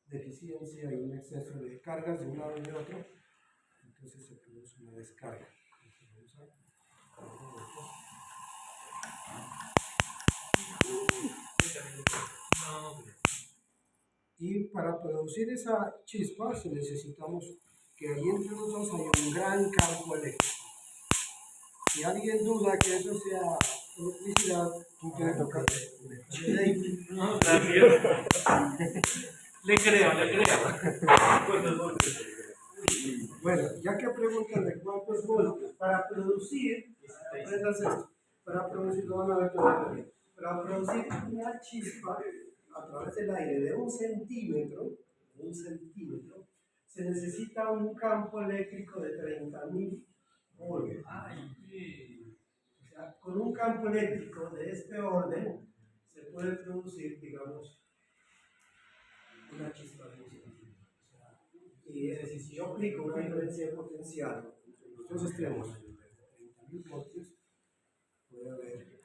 deficiencia y un exceso de cargas de un lado y de otro, entonces se produce una descarga. Y para producir esa chispa necesitamos que ahí entre los dos haya un gran campo eléctrico. Si alguien duda que eso sea electricidad, tú quieres tocar. No, también. Le creo. Bueno, ya que preguntan de cuántos voltios, para producir, aprendas esto, lo van a ver todo bien, para producir una chispa a través del aire de un centímetro, se necesita un campo eléctrico de 30.000 voltios. O sea, con un campo eléctrico de este orden se puede producir, digamos, una chispa de un centímetro. Y es decir, si yo aplico una diferencia potencial entre los dos extremos de 30.000 voltios, puede haber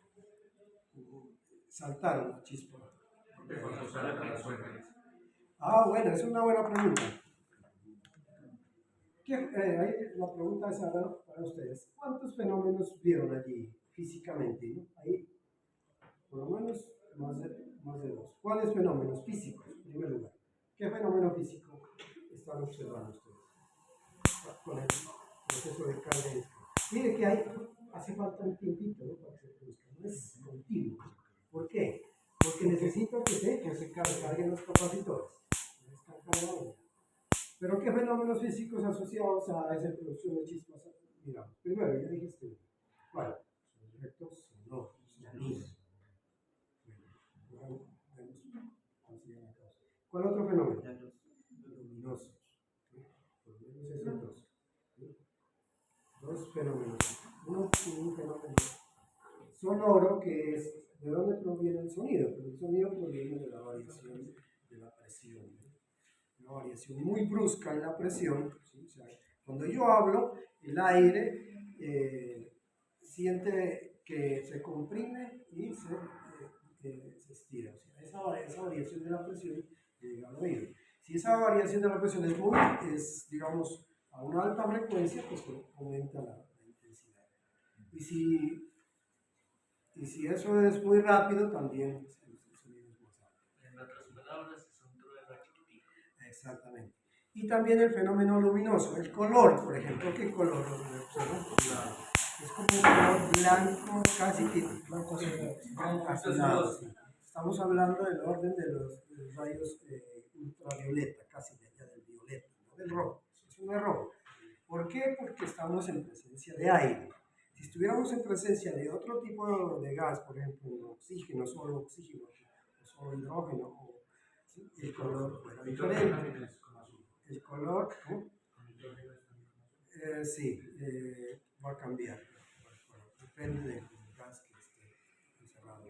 saltar una chispa. Bueno, es una buena pregunta. Ahí la pregunta es ahora para ustedes. ¿Cuántos fenómenos vieron allí físicamente? ¿No? Ahí, por lo menos, más de dos. ¿Cuáles fenómenos físicos, en primer lugar? ¿Qué fenómeno físico están observando ustedes con el proceso de carga y descarga? Mire que hace falta un tiempito, ¿no? Para que se produzca, no es continuo. ¿Por qué? Porque necesito que se carguen los capacitores. Pero ¿qué fenómenos físicos asociados a esa producción de chispas? Mira, primero ya dijiste, ¿cuál? Son rectos, no, sonidos. ¿Cuál otro fenómeno? Luminosos. Por lo menos esos dos. Dos fenómenos. Un fenómeno sonoro que es de dónde proviene el sonido, pero el sonido proviene de la variación de la presión. Una variación muy brusca en la presión. ¿Sí? O sea, cuando yo hablo, el aire siente que se comprime y se estira. O sea, esa variación de la presión llega al oído. Si esa variación de la presión es digamos, a una alta frecuencia, pues aumenta la intensidad. Y si eso es muy rápido, también el sonido es más alto. En otras palabras, es un trueno chiquitito. Exactamente. Y también el fenómeno luminoso, el color, por ejemplo. ¿Qué color? Es como un color blanco, casi que blanco azulado. Sí. Estamos hablando del orden de los rayos ultravioleta, casi de allá del violeta, no del rojo. Eso no es rojo. ¿Por qué? Porque estamos en presencia de aire. Si estuviéramos en presencia de otro tipo de gas, por ejemplo, oxígeno, solo hidrógeno, ¿sí? El color fuera diferente. El color, ¿no? Sí, va a cambiar. Depende del gas que esté encerrado.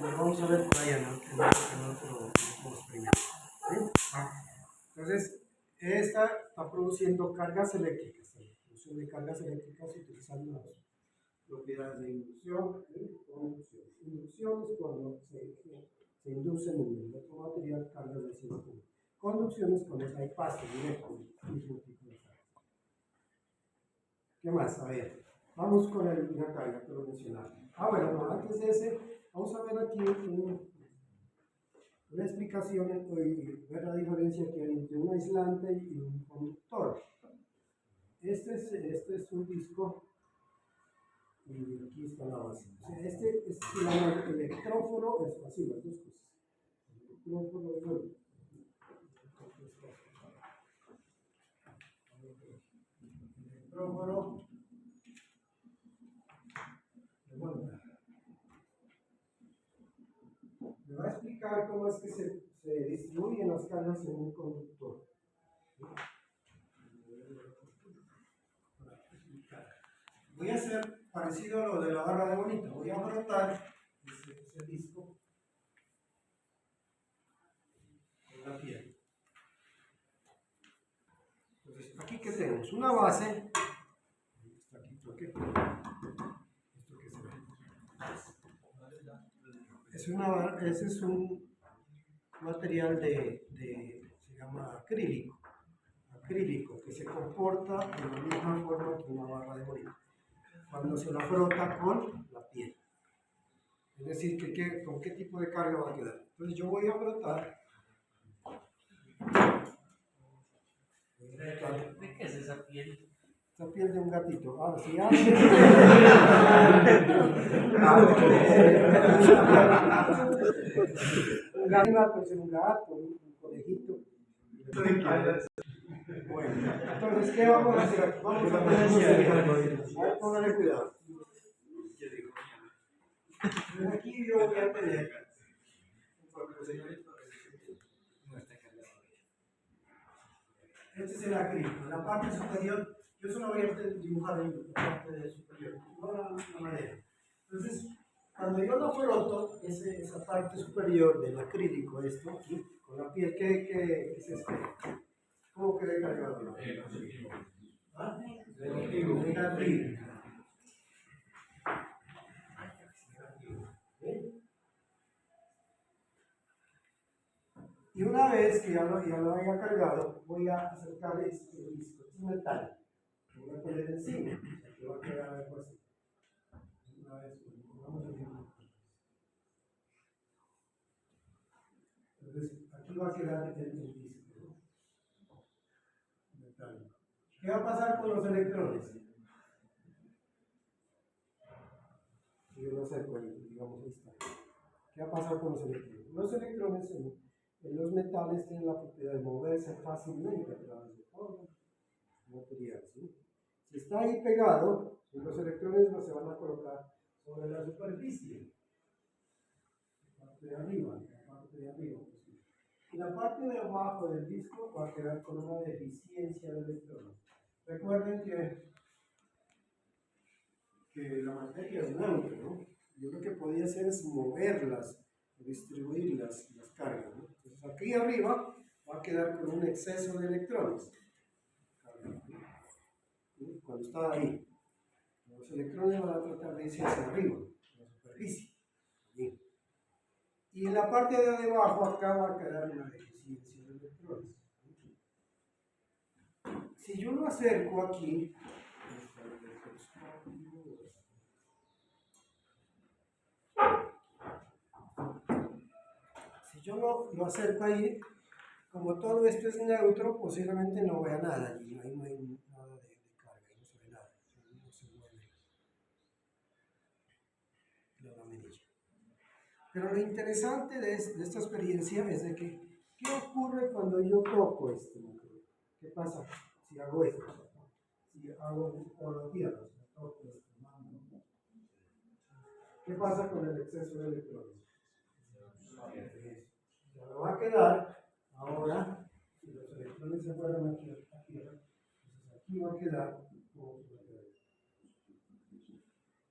Lo vamos a ver por ahí en otro experimento. ¿Sí? Entonces, esta está produciendo cargas eléctricas. La producción de cargas eléctricas utilizando las propiedades de inducción y conducción. Inducción es cuando se inducen en el otro material cargas de cierto punto. Conducción es cuando hay paso directo del mismo tipo de carga. ¿Qué más? A ver, vamos con una carga que lo mencionaba. Bueno, antes de ese, vamos a ver aquí una explicación y ver la diferencia que hay entre un aislante y un conductor. Este es un disco y aquí está la base. O sea, este se llama electróforo, es así, las dos cosas. Electróforo es electróforo de vuelta. Me va a explicar cómo es que se distribuyen las cargas en un conductor. Voy a hacer parecido a lo de la barra de bonita. Voy a frotar ese disco con la piel. Entonces, aquí que tenemos una base. Está aquí, toque. Esto que se ve. Ese es un material se llama acrílico, que se comporta de la misma forma que una barra de bonita cuando se la frota con la piel. Es decir, ¿con qué tipo de carga va a quedar? Entonces yo voy a frotar. ¿De qué es esa piel? Esa piel de un gatito. Ahora, si un gato, puede ser un gato, un conejito. Bueno, entonces, ¿qué vamos a hacer aquí? Vamos a poner póngale cuidado. Entonces, aquí yo voy a tener este es el acrílico. En la parte superior, yo solo voy a dibujar en la parte superior, no la madera. Entonces, cuando yo lo froto, esa parte superior del acrílico, esto aquí, con la piel, ¿qué es esto? ¿Cómo queda cargado? ¿Ah? Negativo. Y una vez que ya lo haya cargado, voy a acercar este disco, es metal. Lo voy a poner encima, que va a quedar algo así. Una vez, vamos a ver. Entonces, aquí va a quedar el disco metálico. ¿Qué va a pasar con los electrones? Si yo lo acerco ahí, digamos, ahí está. ¿Qué va a pasar con los electrones? Los electrones en los metales tienen la propiedad de moverse fácilmente a través de todo el material. ¿Sí? Si está ahí pegado, los electrones no se van a colocar sobre la superficie, la parte de arriba, y la parte de abajo del disco va a quedar con una deficiencia de electrones. Recuerden que la materia es neutra, ¿no? Yo lo que podía hacer es moverlas, distribuir las cargas, ¿no? Entonces aquí arriba va a quedar con un exceso de electrones. Cuando está ahí, los electrones van a tratar de irse hacia arriba, la superficie. Bien. Y en la parte de abajo acá va a quedar una deficiencia de electrones. Si yo lo acerco aquí, si yo lo acerco ahí, como todo esto es neutro, posiblemente no vea nada allí, ahí no hay nada de carga, ahí no se ve nada, no se mueve la laminilla. Pero lo interesante de esta experiencia es de que, ¿qué ocurre cuando yo toco este núcleo? ¿Qué pasa si hago esto? Si hago o lo tierra, si toco esto, mando. ¿Qué pasa con el exceso de electrones? Ya me va a quedar, ahora, si los electrones se fueron aquí a la tierra, entonces aquí va a quedar,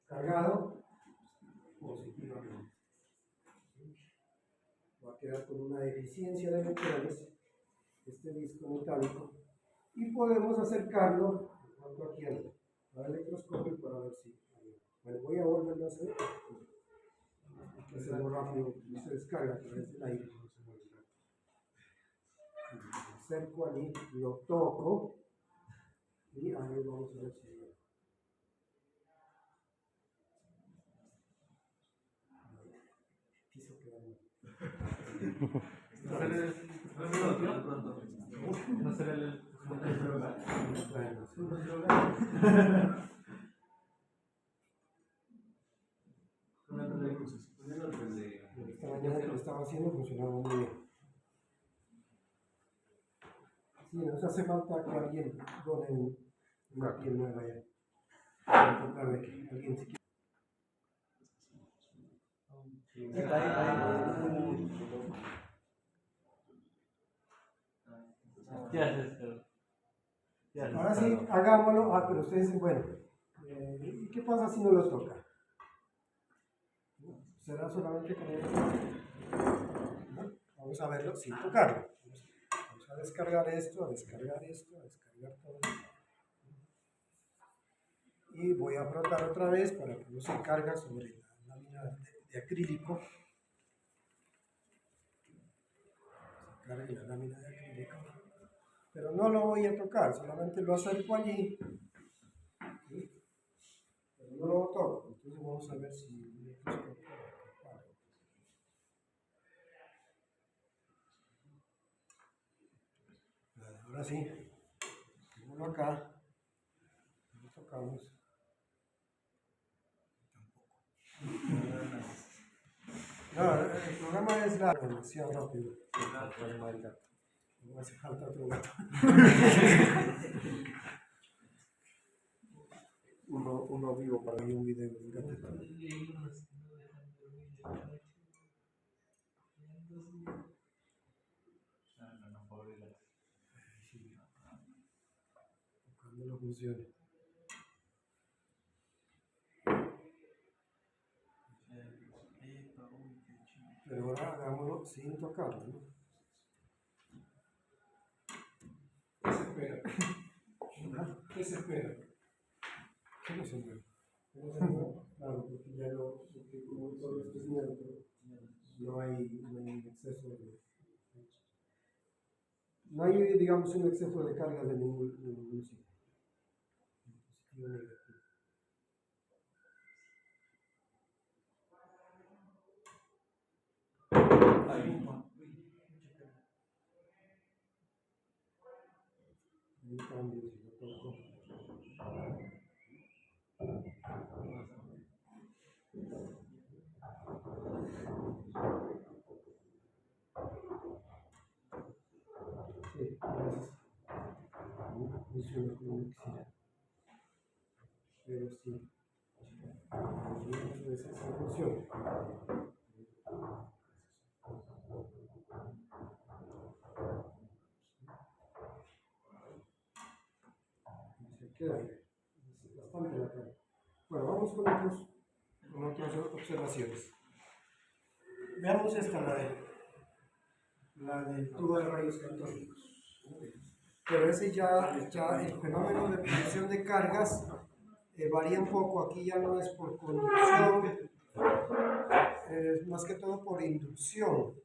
cargado positivamente. Va a quedar con una deficiencia de electrones, este disco metálico, y podemos acercarlo aquí al electroscopio para ver si. Bueno, voy a volverlo a hacer. Hay que hacerlo rápido, no se descarga a través del aire. Lo acerco allí, lo toco, y ahí vamos a ver si. Piso queda bien. No será el. Esta mañana que lo estaba haciendo funcionaba muy bien. Sí, nos hace falta que alguien done una piel nueva ya. Para tratar de que alguien se quiera. Ya es esto. Ahora sí, hagámoslo. Ah, pero ustedes dicen, bueno, ¿y qué pasa si no lo toca? ¿Será solamente con el... ¿No? Vamos a verlo sin tocarlo. Vamos a descargar esto, a descargar esto, a descargar todo esto. Y voy a frotar otra vez para que no se cargue sobre la lámina de acrílico. Se cargue la lámina de acrílico. Pero no lo voy a tocar, solamente lo acerco allí. ¿Sí? Pero no lo toco. Entonces vamos a ver si... Ahora sí, pongo acá, lo tocamos. No, el programa es largo, demasiado rápido. No hace falta otro gato. uno vivo para ver un video de un gato. Cuando no funcione. Pero ahora hagámoslo sin tocarlo, ¿no? ¿Qué se espera? ¿Qué se espera? ¿Qué no se mueve? Claro, porque ya no, porque como todo esto es neutro, no hay exceso de... No hay, digamos, un exceso de carga de ningún sitio. Positivo o negativo. Un cambio, si lo toco. Sí, gracias. No funciona como quisiera. Pero sí. Muchas veces sí funciona. Se queda ahí. Es bastante la cara. Bueno, vamos con otras observaciones. Veamos esta, la del tubo de rayos catódicos. Pero ese ya el fenómeno de producción de cargas varía un poco. Aquí ya no es por conducción, es más que todo por inducción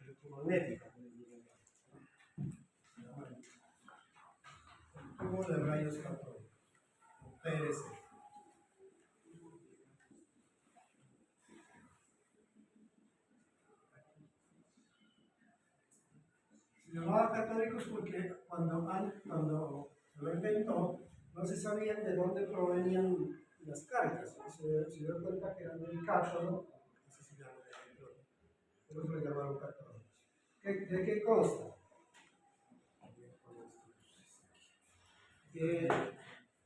electromagnética. Tubo de rayos catódicos, PRC. cuando lo inventó, no se sabía de dónde provenían las cargas. Se dio cuenta que eran del cátodo, así se llama el electrodo. Por eso le llamaron cátodo. ¿De qué consta?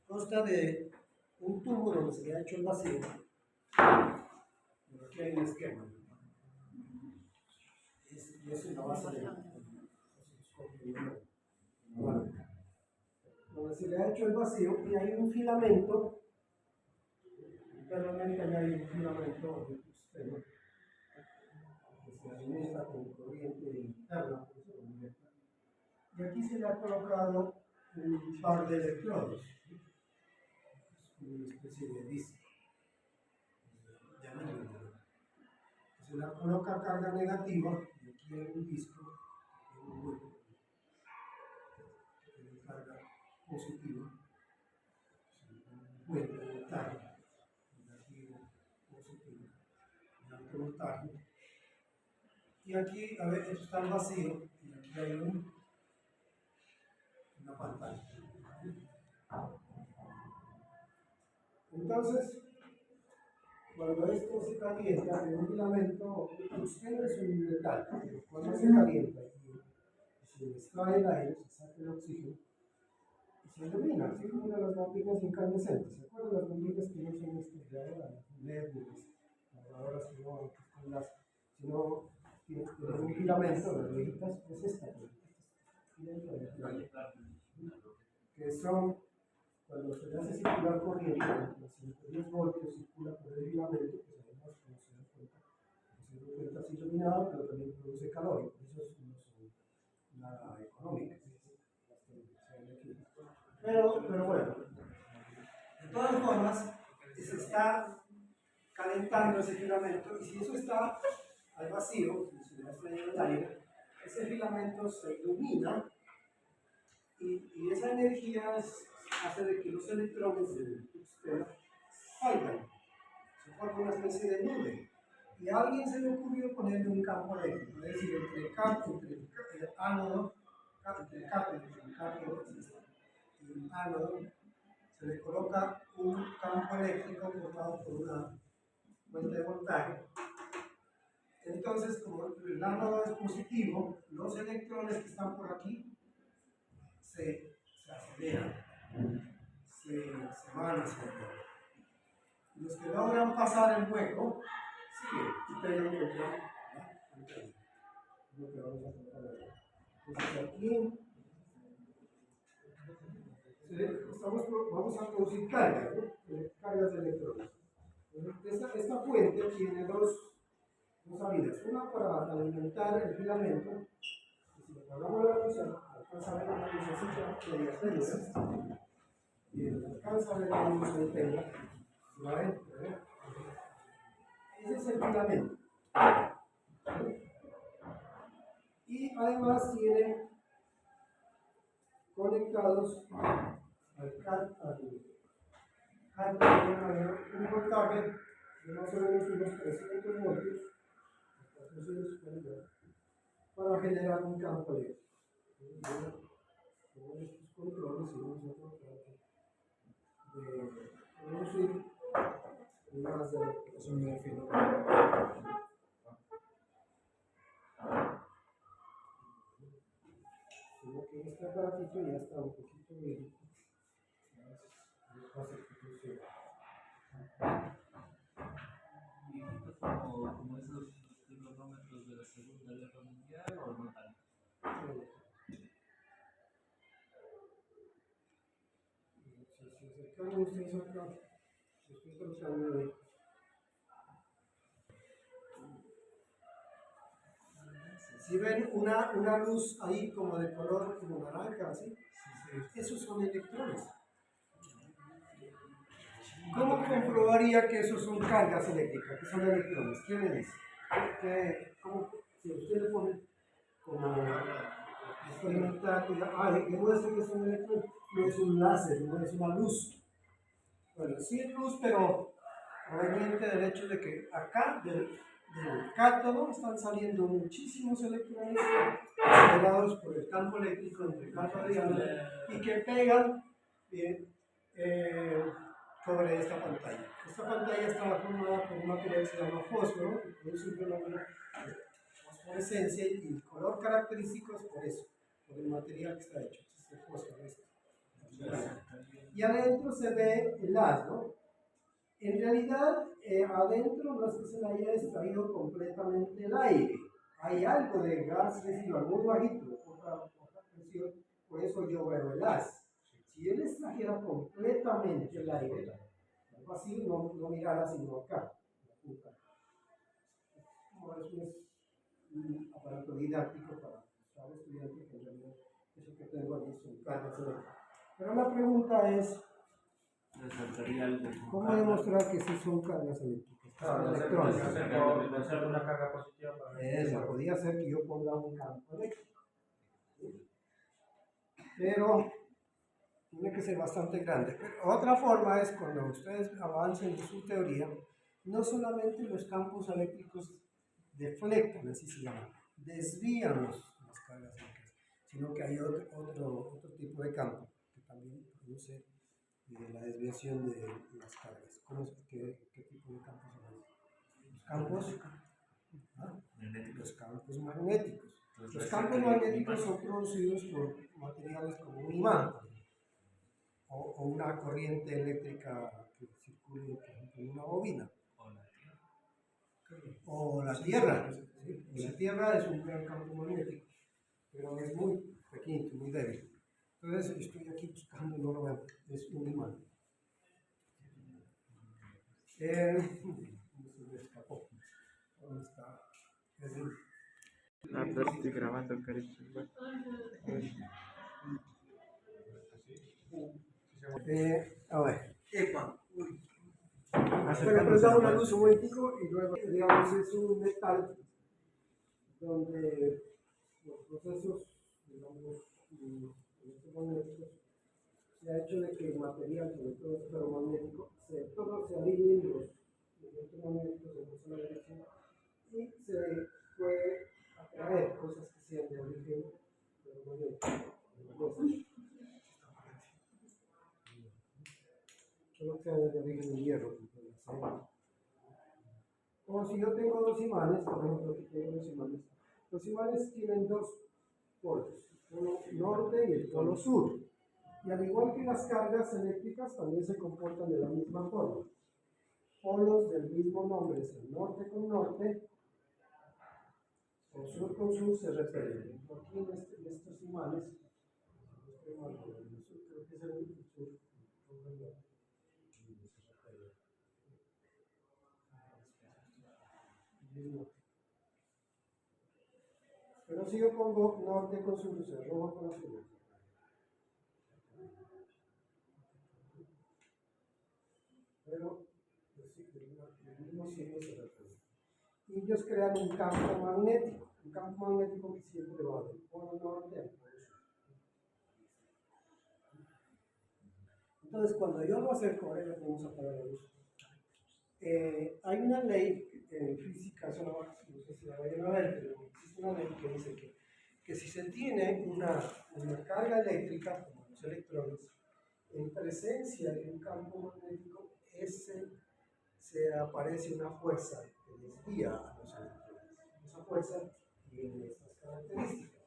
Consta de un tubo donde se le ha hecho el vacío. Aquí hay un esquema. Y eso es la base de bueno, donde se le ha hecho el vacío y hay un filamento, internamente hay un filamento de sistema que se alimenta con corriente interna, y aquí se le ha colocado un par de electrodos, una especie de disco, se le coloca carga negativa, y aquí hay un disco, hay un hueco, tiene carga positiva, puente de voltaje, negativo, positivo, de alto voltaje. Y aquí, a ver, esto está en vacío, y aquí hay una pantalla. Entonces, cuando esto se calienta, en un filamento, usted es un metal, cuando se calienta y se extrae el aire, se saca el oxígeno, y se ilumina, así como las bombillas incandescentes. ¿Se acuerdan las bombillas que no son estrelladas, las LED, las lavadoras que no con las, sino tienen un filamento, las viejitas, es esta, que son, cuando se le hace circular corriente, los 110 voltios circula por el filamento, pues además, como se da cuenta, es iluminado, pero también produce calor, y por eso no son nada económicas. Pero bueno, de todas formas, se está calentando ese filamento, y si eso está al vacío, si se le hace el aire, ese filamento se ilumina, y esa energía hace de que los electrones del sistema salgan, se forma una especie de nube. Y a alguien se le ocurrió ponerle un campo eléctrico, es decir, entre el ánodo, entre el cátodo y el ánodo, se le coloca un campo eléctrico formado por una fuente de voltaje. Entonces, como el ánodo es positivo, los electrones que están por aquí se aceleran, se van acelerando. Los que logran pasar el hueco siguen y pegan contra la pantalla. Lo que vamos a tratar ahora. Entonces aquí vamos a producir cargas, ¿no? Cargas de electrones. Esta fuente tiene dos salidas. Una para alimentar el filamento, y si le apagamos la luz, alcanza a ver una lucecita que ya tenga, y alcanza a ver la luz que tenga. ¿Vale? Ese es el filamento. Y además tiene conectados al cátodo un voltaje de más o menos unos 300 voltios, 440, para generar un campo eléctrico. Con estos controles y nosotros de producir más de electrificación del fenómeno. Sino que este aparatito ya está un poquito bien. ¿Viejitos como esos cronómetros de la Segunda Guerra Mundial o no tanto? Si acercamos ustedes acá, estoy tratando de. Si ven una luz ahí como de color como naranja, ¿sí? Esos son electrones. ¿Cómo comprobaría que esos son cargas eléctricas, que son electrones? ¿Quién me dice? Si usted le pone como experimentar, demuestra que son electrones, no es un láser, no es una luz. Bueno, sí es luz, pero proveniente del hecho de que acá, del cátodo están saliendo muchísimos electrones generados por el campo eléctrico entre cátodo y ánodo y que pegan bien, sobre esta pantalla. Esta pantalla está formada por un material que se llama fósforo, que produce un fenómeno de fosforescencia y el color característico es por eso, por el material que está hecho. Este es el fósforo. Y adentro se ve el haz, ¿no? En realidad, adentro no es que se le haya extraído completamente el aire. Hay algo de gas residual muy bajito, otra presión, por eso yo veo el haz. Si él extrajera completamente el aire, algo así, no mirara sino acá, la punta. Como es un aparato didáctico para cada estudiante que en realidad eso que tengo aquí son cargas eléctricas. Pero la pregunta es, ¿cómo demostrar que sí son cargas eléctricas? Claro, Electrones. no hacer una carga positiva para Eso, podría ser que yo ponga un campo eléctrico. ¿Sí? Pero tiene que ser bastante grande. Pero otra forma es cuando ustedes avancen en su teoría, no solamente los campos eléctricos deflectan, así se llama, desvían las cargas eléctricas, sino que hay otro tipo de campo que también produce la desviación de las cargas. ¿Qué tipo de campos son esos? Los campos magnéticos. Los campos magnéticos son producidos por materiales como un imán o una corriente eléctrica que circule, por ejemplo, en una bobina. O la Tierra. ¿Sí? La Tierra es un gran campo magnético, pero es muy pequeñito, muy débil. Entonces estoy aquí buscando, no lo veo, es un imán. Se me escapó. ¿Dónde está? Estoy grabando, cariño. A ver. Bueno, pues da una luz un momentico y luego, digamos, es un metal donde los procesos, digamos, electromagnéticos, se ha hecho de que el material, sobre todo el ferromagnético, todos se alineen los electromagnéticos en una sola dirección y se puede atraer cosas que sean de origen ferromagnético. Solo que sean de origen de hierro. O si yo tengo dos imanes, por ejemplo, aquí tengo dos imanes. Los imanes tienen dos polos, el polo norte y el polo sur. Y al igual que las cargas eléctricas, también se comportan de la misma forma. Polos del mismo nombre, es el norte con norte, o sur con sur, se repelen. Aquí en estos imanes, creo que es el sur, pero si yo pongo norte con sur, se rojo con azul. Pero el mismo signo se repele. Y ellos crean un campo magnético que siempre va del polo norte al polo sur. Entonces, cuando yo lo acerco, ahora vamos a apagar la luz. Hay una ley en física, no sé si la vayan a ver, pero existe una ley que dice que si se tiene una carga eléctrica, como los electrones, en presencia de un campo magnético, se aparece una fuerza que desvía a los electrones. Esa fuerza tiene estas características.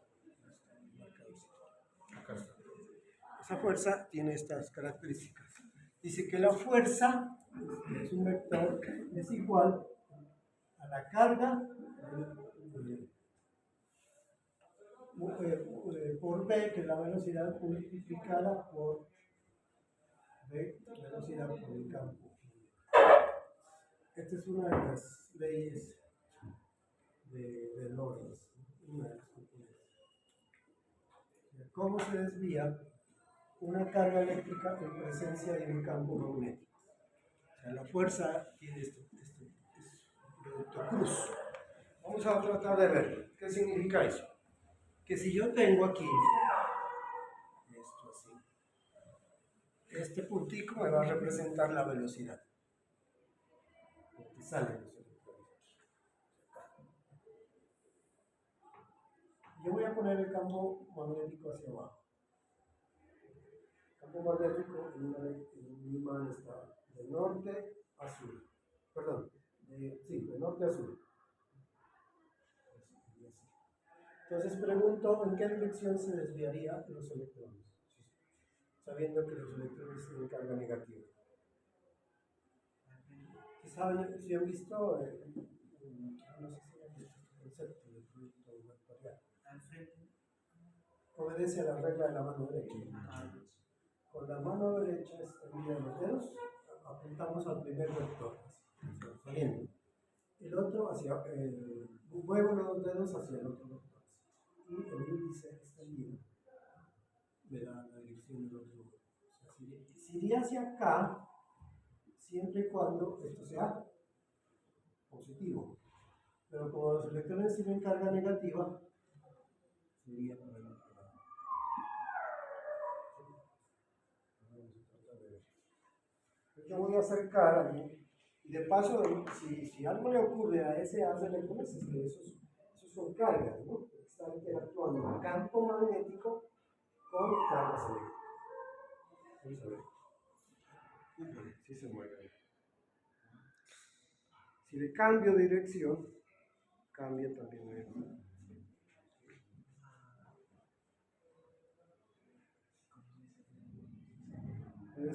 Esa fuerza tiene estas características. Dice que la fuerza es un vector que es igual a la carga por v, que es la velocidad multiplicada por v, velocidad por el campo. Esta es una de las leyes de Lorentz, una de las componentes. ¿Cómo se desvía una carga eléctrica en presencia de un campo magnético? O sea, la fuerza tiene este producto cruz. Vamos a tratar de ver qué significa eso. Que si yo tengo aquí esto así, este puntico me va a representar la velocidad, porque salen los electrones. Yo voy a poner el campo magnético hacia abajo. El campo magnético en un imán está de norte a sur. Perdón, de norte a sur. Entonces pregunto en qué dirección se desviarían los electrones, sabiendo que los electrones tienen carga negativa. Si han visto, no sé si han visto este concepto de producto vectorial. Obedece a la regla de la mano derecha. Con la mano derecha extendida los dedos, apuntamos al primer vector, saliendo. El otro muevo los dedos hacia el otro vector. Y el índice extendido me da la dirección del otro vector. O sea, si iría hacia acá, siempre y cuando esto sea positivo. Pero como los electrones tienen carga negativa, sería para el otro lado. Yo voy a acercar allí, y de paso, si algo le ocurre a ese haz de electrones, es que esos son cargas, ¿no? Están interactuando el campo magnético con cargas eléctricas. Vamos a ver. Sí se mueve. Si le cambio de dirección, cambia también la dirección.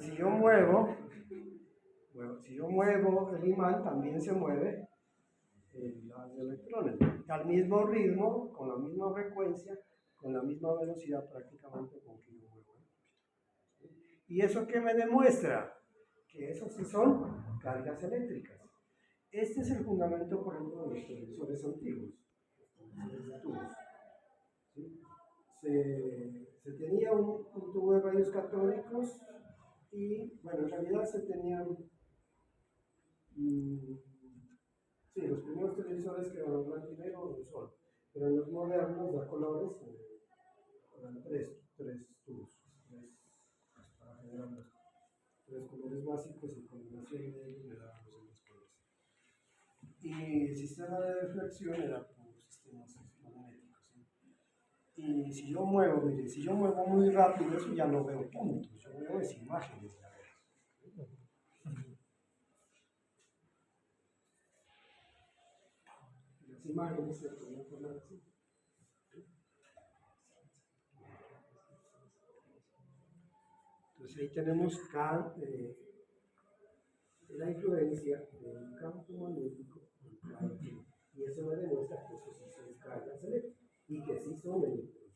Si yo muevo el imán, también se mueve los electrones. Al mismo ritmo, con la misma frecuencia, con la misma velocidad prácticamente con que yo muevo. ¿Y eso qué me demuestra? Que eso sí son cargas eléctricas. Este es el fundamento, por ejemplo, de los televisores antiguos. ¿Sí? Se tenía un tubo de rayos catódicos y, bueno, en realidad se tenían, los primeros televisores que eran blanco y negro o sol, pero en los modernos, de colores, eran tres tubos, para generar los tres colores básicos y combinación de ellos me daban los demás colores. Y el sistema de deflexión era por sistemas magnéticos. ¿Sí? Y si yo muevo muy rápido, eso ya no veo puntos, yo veo es imágenes. Las imágenes se pueden poner así. Entonces ahí tenemos la influencia del campo magnético y eso me demuestra que eso sí son cargas eléctricas y que sí son electrones.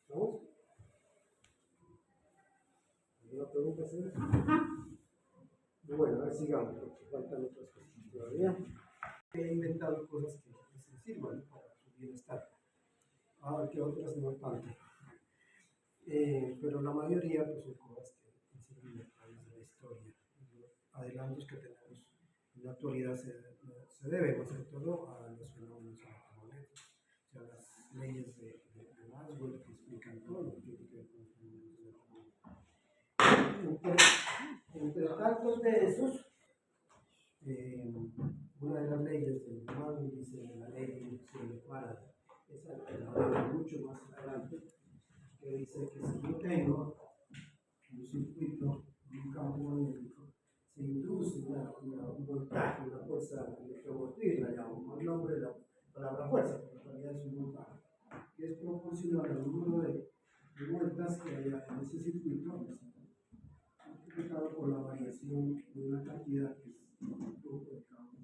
¿Vamos? ¿Alguna pregunta, señor? Bueno, a ver, sigamos, porque faltan otras cosas todavía. He inventado cosas que les sirvan para su bienestar, aunque otras no tanto. Pero la mayoría pues, son cosas que enseñan a través de la historia. Adelantos que tenemos en la actualidad se deben, sobre todo, a los fenómenos electromagnéticos, o sea, las leyes de Maxwell que explican todo lo que tiene que ver con los fenómenos electromagnéticos. Entre tantos de esos, una de las leyes de Maxwell dice la ley de inducción de Faraday, esa la mucho más adelante, que dice que si yo tengo un circuito de un campo magnético, se induce un voltaje, una fuerza electromotriz, la llamo mal nombre de la palabra fuerza, pero en realidad es un voltaje, que es proporcional al número de vueltas que haya en ese circuito, multiplicado por la variación de una cantidad que es el flujo de campo.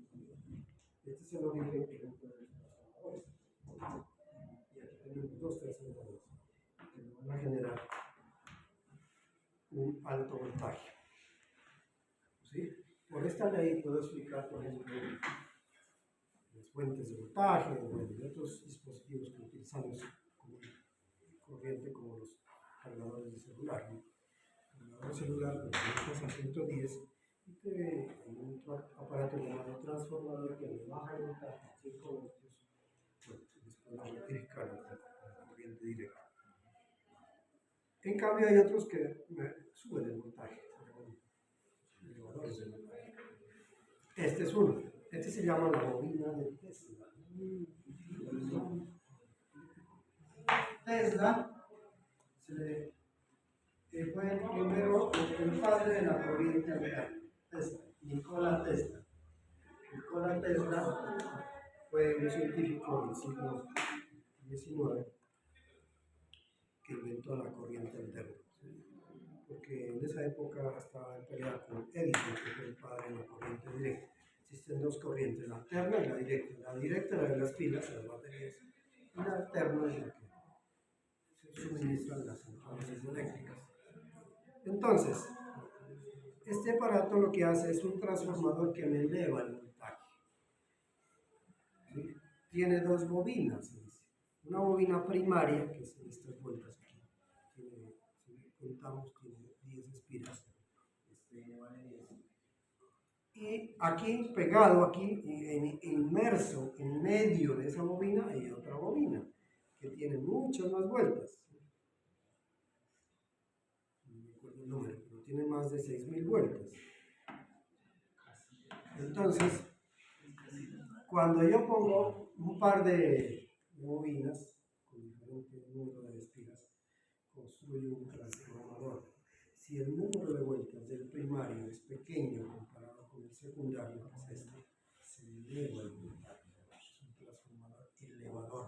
Este es el origen, por ejemplo, de los transformadores. Y aquí tenemos dos transformadores que nos van a generar un alto voltaje. ¿Sí? Por esta ley puedo explicar, por ejemplo, las fuentes de voltaje y otros dispositivos que utilizamos como corriente, como los cargadores de celular. ¿No? El cargador celular lo conectas a 110 y te un aparato llamado transformador que le baja el voltaje a 5 voltios, pues después lo electrifica la corriente directa. En cambio hay otros que suben el voltaje, elevadores de voltaje. Este es uno. Este se llama la bobina de Tesla. Tesla fue el primero, el padre de la corriente alterna. Tesla, Nikola Tesla. Nikola Tesla fue un científico del siglo XIX que inventó la corriente alterna. Porque en esa época estaba en pelea con Edison, que fue el padre de la corriente directa. Existen dos corrientes, la alterna y la directa. La directa es la de las pilas, las baterías, y la alterna es la que se suministran las centrales eléctricas. Entonces, este aparato lo que hace es un transformador que me eleva el voltaje. ¿Sí? Tiene dos bobinas, se dice. Una bobina primaria, que son estas vueltas aquí. Si contamos, tiene 10 espiras. Vale 10. Y aquí, pegado aquí, inmerso en medio de esa bobina, hay otra bobina, que tiene muchas más vueltas. No me acuerdo el número, pero tiene más de 6.000 vueltas. Entonces, cuando yo pongo un par de bobinas con diferente número de espiras, construyo un transformador. Si el número de vueltas del primario es pequeño comparado con el secundario, que es este, se eleva el voltaje. Es un transformador elevador.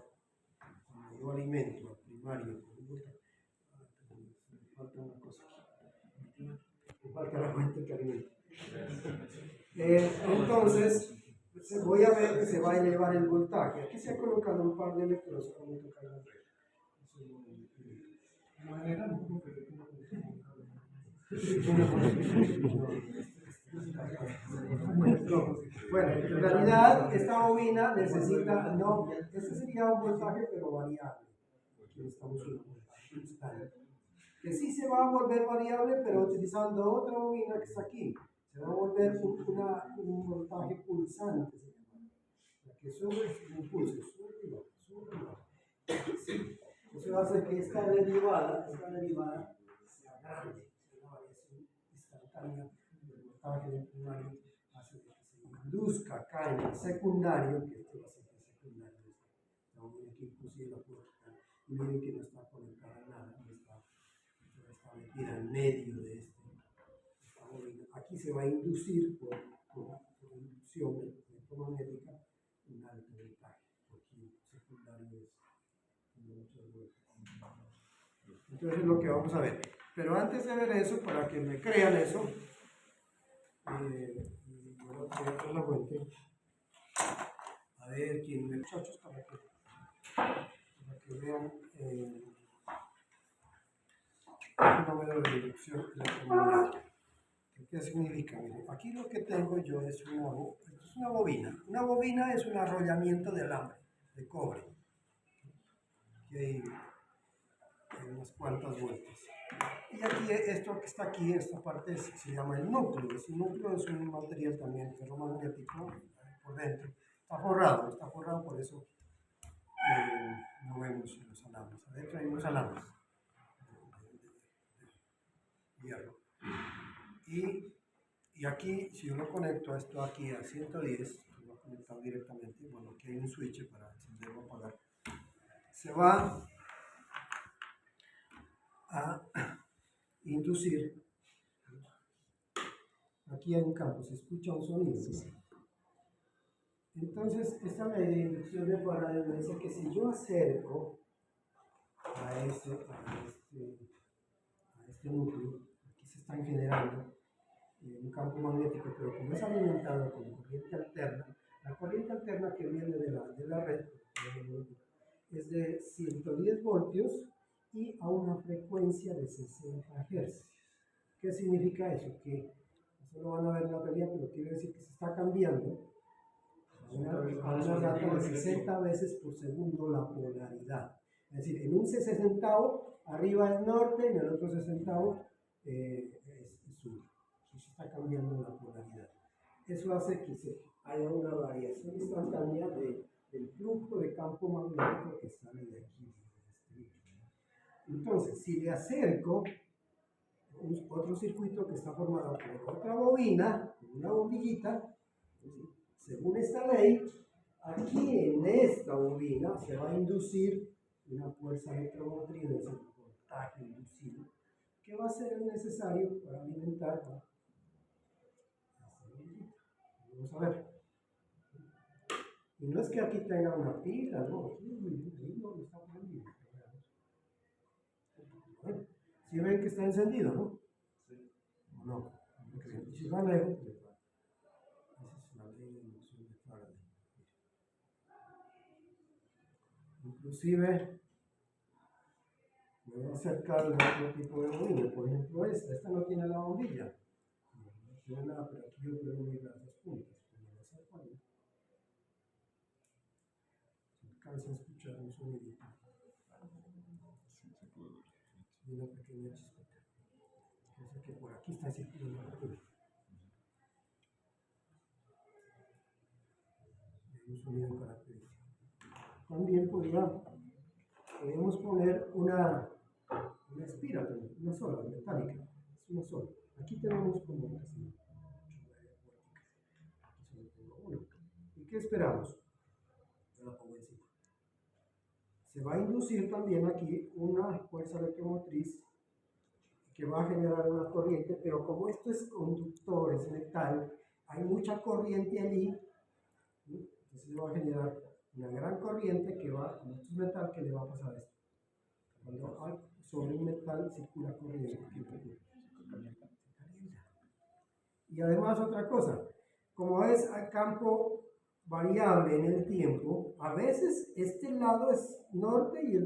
Cuando yo alimento al primario con un voltaje, me falta una cosa aquí. Me falta la fuente que alimenta. Entonces, voy a ver que se va a elevar el voltaje. Aquí se ha colocado un par de electrodos para no tocar la red. Bueno, en realidad esta bobina necesita, no, este sería un voltaje pero variable. Aquí estamos en un voltaje constante. Que sí se va a volver variable, pero utilizando otra bobina que está aquí. Se va a volver un voltaje pulsante. La que sube un pulso, sube y baja, sube y baja. Eso hace que esta derivada sea grande, sea una variación instantánea del voltaje del primario, hace que se induzca acá en el secundario, que esto va a ser el secundario. La bobina que inclusive la puedo quitar. Y miren que no está conectada a nada, no está metida en medio de esta bobina. Aquí se va a inducir por inducción electromagnética un alto voltaje, porque el secundario es muchas vueltas. Entonces es lo que vamos a ver. Pero antes de ver eso, para que me crean eso, voy a poner la fuente. A ver quién me muchachos para que vean el fenómeno de inducción electromagnética. ¿Qué significa? Miren, aquí lo que tengo yo es una bobina. Una bobina es un arrollamiento de alambre, de cobre. Aquí hay unas cuantas vueltas. Y aquí, esto que está aquí, esta parte se llama el núcleo. Ese núcleo es un material también ferromagnético por dentro. Está forrado, por eso no vemos los alambres. Adentro hay unos alambres de hierro. Y aquí, si yo lo conecto a esto aquí a 110, lo voy a conectar directamente. Bueno, aquí hay un switch para encender o apagar. Se va a inducir. Aquí hay un campo, se escucha un sonido. Entonces, esta ley de inducción de Faraday me dice que si yo acerco a este núcleo, aquí se están generando un campo magnético, pero como es alimentado con corriente alterna, la corriente alterna que viene de la red es de 110 voltios y a una frecuencia de 60 Hz. ¿Qué significa eso? Que eso lo van a ver en la teoría, pero quiere decir que se está cambiando a una rata de 60 veces por segundo la polaridad. Es decir, en un 60 arriba es norte, en el otro 60 es sur. Se está cambiando la polaridad. Eso hace que haya una variación instantánea del flujo de campo magnético que sale de aquí. Entonces, si le acerco otro circuito que está formado por otra bobina, una bombillita, según esta ley, aquí en esta bobina se va a inducir una fuerza electromotriz de ese voltaje inducido que va a ser necesario para alimentar la semillita. Vamos a ver. Y no es que aquí tenga una pila, no, aquí no está prendido. Bueno, si ven que está encendido, ¿no? ¿O no? Porque si va lejos, pues va. Esa es la ley de inducción de Faraday. Inclusive, me voy a acercar de otro tipo de bombilla. Por ejemplo, esta no tiene la bombilla. No tiene nada, pero aquí yo puedo unir las dos puntas. Me voy a acercar. Se alcanza a escuchar un sonidito. Y una pequeña chispita. Parece que por aquí está circulando la luz. Un sonido característico. También podríamos poner una espira, una sola, metálica. Es una sola. Aquí tenemos como casi 8 aquí solo tengo una. ¿Y qué esperamos? Yo la pongo encima. Se va a inducir también aquí una fuerza electromotriz que va a generar una corriente, pero como esto es conductor, es metal, hay mucha corriente allí, ¿sí? Entonces va a generar una gran corriente que va, como esto es metal, que le va a pasar esto. Cuando sobre un metal circula corriente, ¿qué ocurre? Se calienta. Y además otra cosa, como es a campo variable en el tiempo, a veces este lado es norte y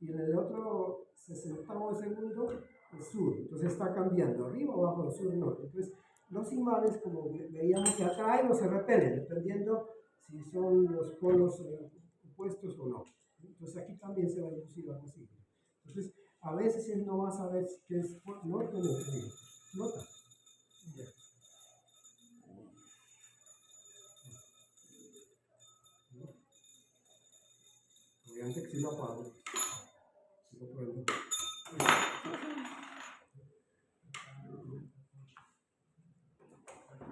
en el otro 60º de segundo es sur. Entonces está cambiando arriba, abajo, sur, norte. Entonces los imanes, como veíamos, se atraen o se repelen, dependiendo si son los polos opuestos o no. Entonces aquí también se va a inducir algo así. Entonces a veces él no va a saber si es norte o norte. ¿Nota? Ya. Obviamente que si lo apago, si lo prendo.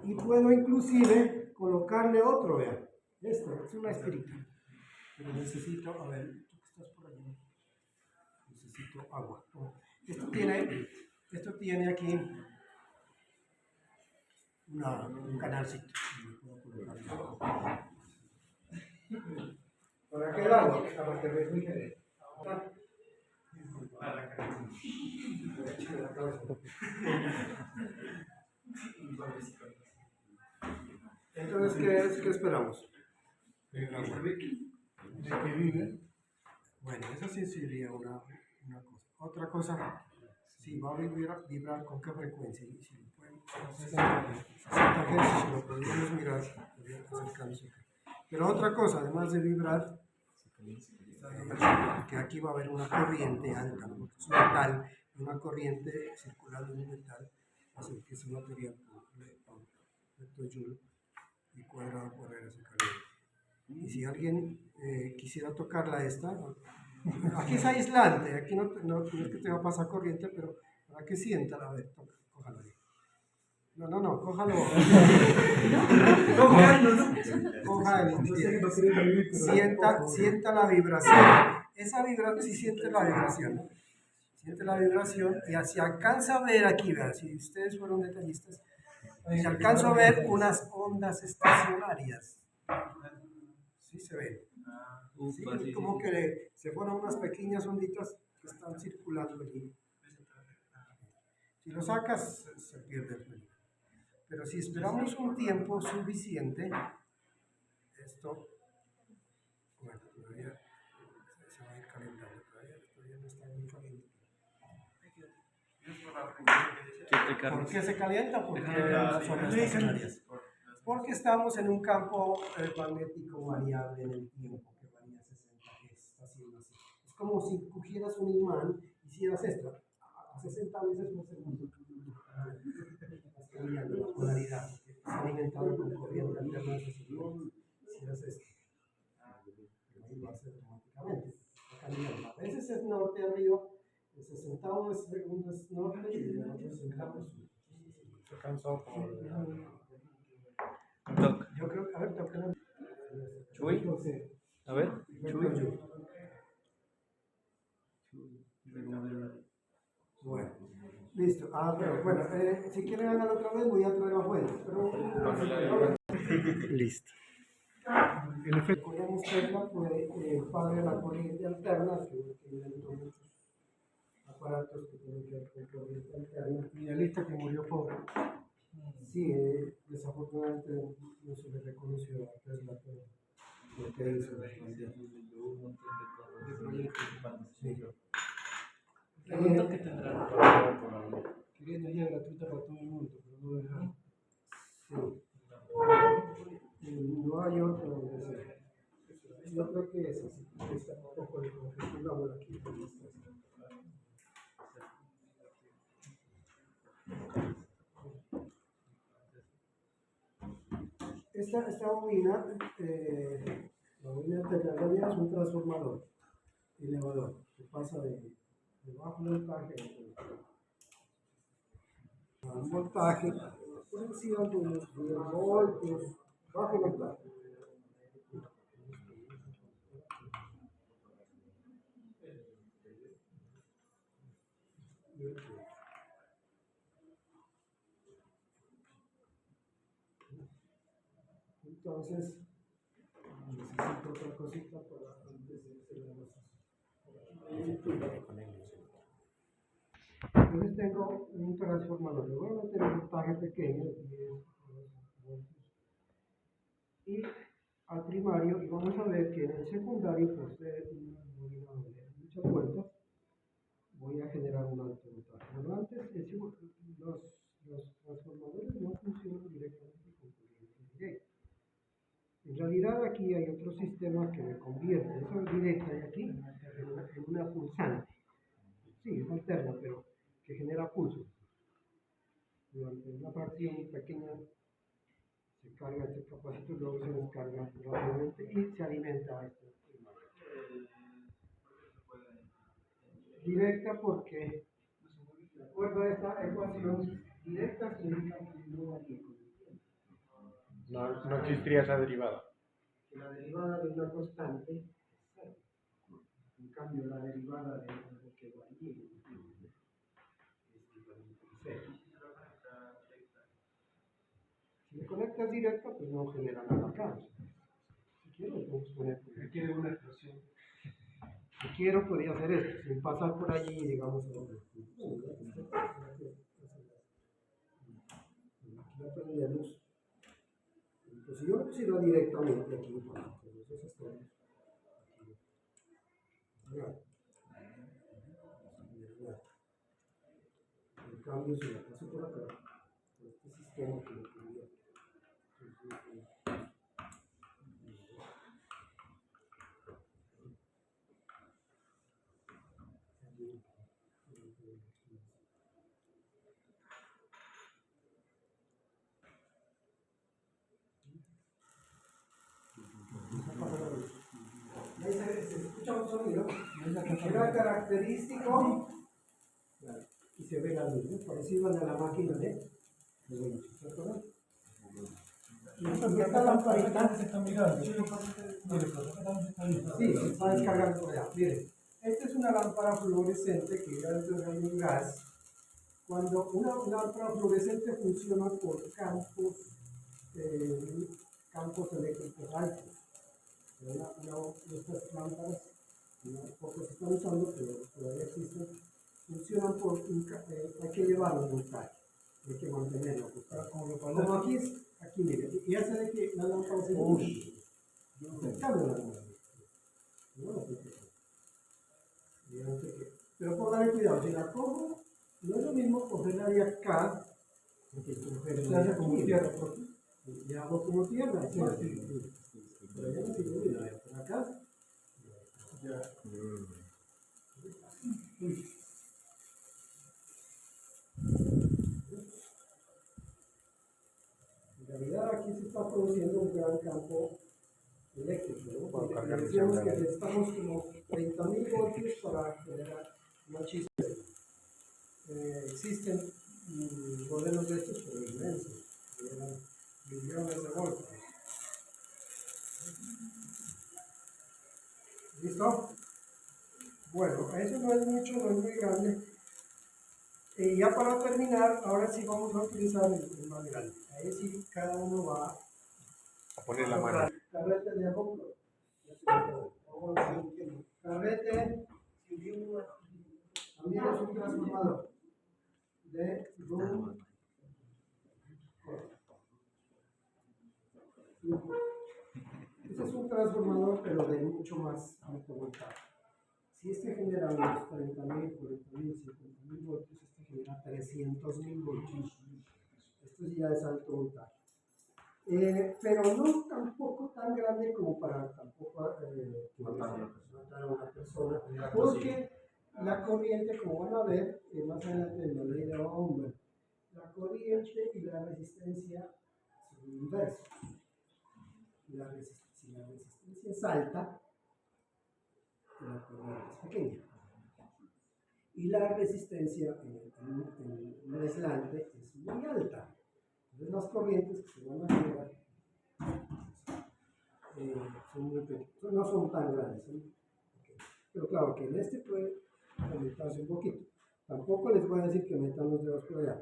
Y puedo inclusive colocarle otro, vean. Esto es una espirita. Pero necesito, a ver, tú que estás por allí, necesito agua. Esto tiene aquí un canalcito. ¿Para qué el agua? Para que refrigere. Entonces, ¿qué esperamos? El agua. ¿De que vive? Bueno, eso sí sería una cosa. Otra cosa, si va a vibrar con qué frecuencia. Si lo pueden, 60 Hz, si lo podríamos mirar, acercarnos acá. Pero otra cosa, además de vibrar, que aquí va a haber una corriente alta, ¿no? Es un metal, una corriente circulando en un metal, hace que ese material por Joule y cuadrado por R se caliente. Y si alguien quisiera tocarla aquí es aislante, aquí no es que te va a pasar corriente, pero para que siéntala, a ver, cójalo ahí. No, cójalo. Sienta la vibración. Esa vibración, si siente la vibración, ¿no? Siente la vibración y si alcanza a ver aquí, vean, si ustedes fueron detallistas, si alcanzo a ver unas ondas estacionarias. ¿Sí se ven? Sí, como que se fueron unas pequeñas onditas que están circulando allí. Si lo sacas, se pierde el peligro. Pero si esperamos un tiempo suficiente, esto, bueno, todavía se va a ir calentando, todavía no está muy caliente. ¿Por qué se calienta? Porque son estacionarias. Porque estamos en un campo magnético variable en el tiempo, que varía 60 Hz, está haciendo así. Es como si cogieras un imán y hicieras esto, a 60 veces por segundo. Estás cambiando la polaridad, está alimentado con corriente alterna de segundos. Si haces esto, ahí lo hace automáticamente. Está cambiando. A veces es norte arriba, el 60º de segundo es norte y el otro 60 es sur. Se cansó por... Yo creo que, a ver, toca. Chuy, a ver, Chuy. Bueno, listo. Ah, pero bueno, si quieren hagan otra vez, voy a traer la fuente. Pero Listo. el efecto que William Tesla fue el padre de la corriente alterna, que inventó muchos aparatos que tienen que ver con corriente alterna. Idealista que murió pobre. Sí, desafortunadamente no se le reconoció a Tesla por lo que hizo. Sí. Pregunta que tendrá. Quería energía gratuita para todo el mundo, pero no lo dejaron. Sí. En Nueva York, donde sea. Yo creo que es así. Está un poco de configuramos aquí. Esta bobina, la bobina terciaria es un transformador, elevador, que pasa de bajo voltaje a un voltaje por encima de unos 10 voltios, bajo voltaje. Entonces, necesito otra cosita para antes de hacer las cosas. Entonces tengo un transformador, le voy a meter un voltaje pequeño, 10 voltios, y al primario, y vamos a ver que en el secundario, por ser una bobina de muchas vueltas, voy a generar un alto voltaje. Bueno, antes los transformadores no funcionan directamente con corriente directa. En realidad aquí hay otro sistema que me convierte esa directa de aquí en una pulsante. Sí, es alterna, pero que genera pulsos. Durante una fracción pequeña se carga este capacitor, luego se descarga rápidamente y se alimenta a este. Directa porque, de acuerdo a esta ecuación, directa significa que no hay eco. No existiría esa derivada. Que la derivada de una constante es cero. En cambio, la derivada de algo que varía es diferente a cero. Si le conectas directa, pues no genera nada acá. Si quiero, podemos poner, requiere una expresión. Si quiero, podría hacer esto, sin pasar por allí y llegamos a otro. Aquí aprendemos. Pues si yo lo pusiera directamente aquí, entonces esto aquí. En cambio, si la paso por acá, por este sistema que lo quería. Se escucha un sonido, era característico y se ve la luz, parecido a la máquina de ¿se acuerdan? Y esta lamparita se está mirando. sí, se está descargando por allá. Miren, esta es una lámpara fluorescente que ya dentro de un gas. Cuando una lámpara fluorescente funciona por campos eléctricos altos. Una de estas lámparas, pocos se están usando, pero todavía existen, funcionan hay que llevar un voltaje, hay que mantenerlo. Como aquí mire, y hace de que la lámpara se cambia la lámpara. Pero póngale cuidado, si la cojo, no es lo mismo cogerla de acá, que cogerla como tierra, y hago como tierra, así. Pero ya no sirve nada, por acá. Ya. En realidad aquí se está produciendo un gran campo eléctrico, ¿no? Porque decíamos que necesitamos como 30.000 voltios para generar una chispa. Existen modelos de estos, pero inmensos, que eran millones de voltios. ¿Listo? Bueno, eso no es mucho. mucho, no es muy grande. Ya para terminar, ahora sí vamos a utilizar el más grande. Ahí sí cada uno va A poner la mano. carrete de abajo. Carrete también es un transformador de room. Este es un transformador, pero de mucho más alto voltaje. Si este genera unos 30.000, 40.000, 50.000 voltios, este genera 300.000 voltios. Esto ya es alto voltaje. Pero no tampoco tan grande como para tampoco matar a una persona, porque la corriente, como van a ver más adelante en la ley de Ohm, la corriente y la resistencia son inversos. Si la resistencia es alta, la corriente es pequeña. Y la resistencia en un aislante es muy alta. Entonces las corrientes que se van a generar son muy pequeñas, no son tan grandes. Pero claro que en este puede aumentarse un poquito. Tampoco les voy a decir que metan los dedos por allá,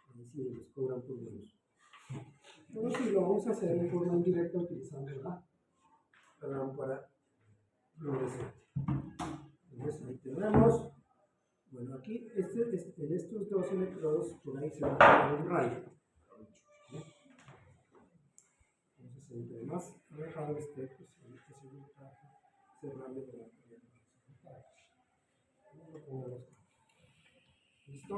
porque si les cobran por menos. Pero sí lo vamos a hacer de forma indirecta utilizando la lámpara fluorescente. Entonces ahí tenemos, bueno, aquí en estos dos electrodos por ahí se va a poner un rayo. Entonces entre más alejado esté, pues ahorita se va a cerrarle de la corriente. Vamos a ponerlos acá. ¿Listo?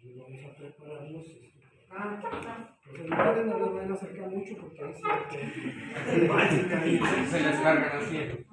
Y vamos a prepararnos esto. Los celulares no los van a acercar mucho porque ahí Se les cargan así.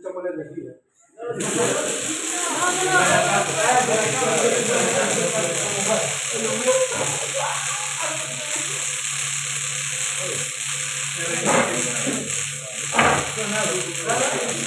Toma la energía.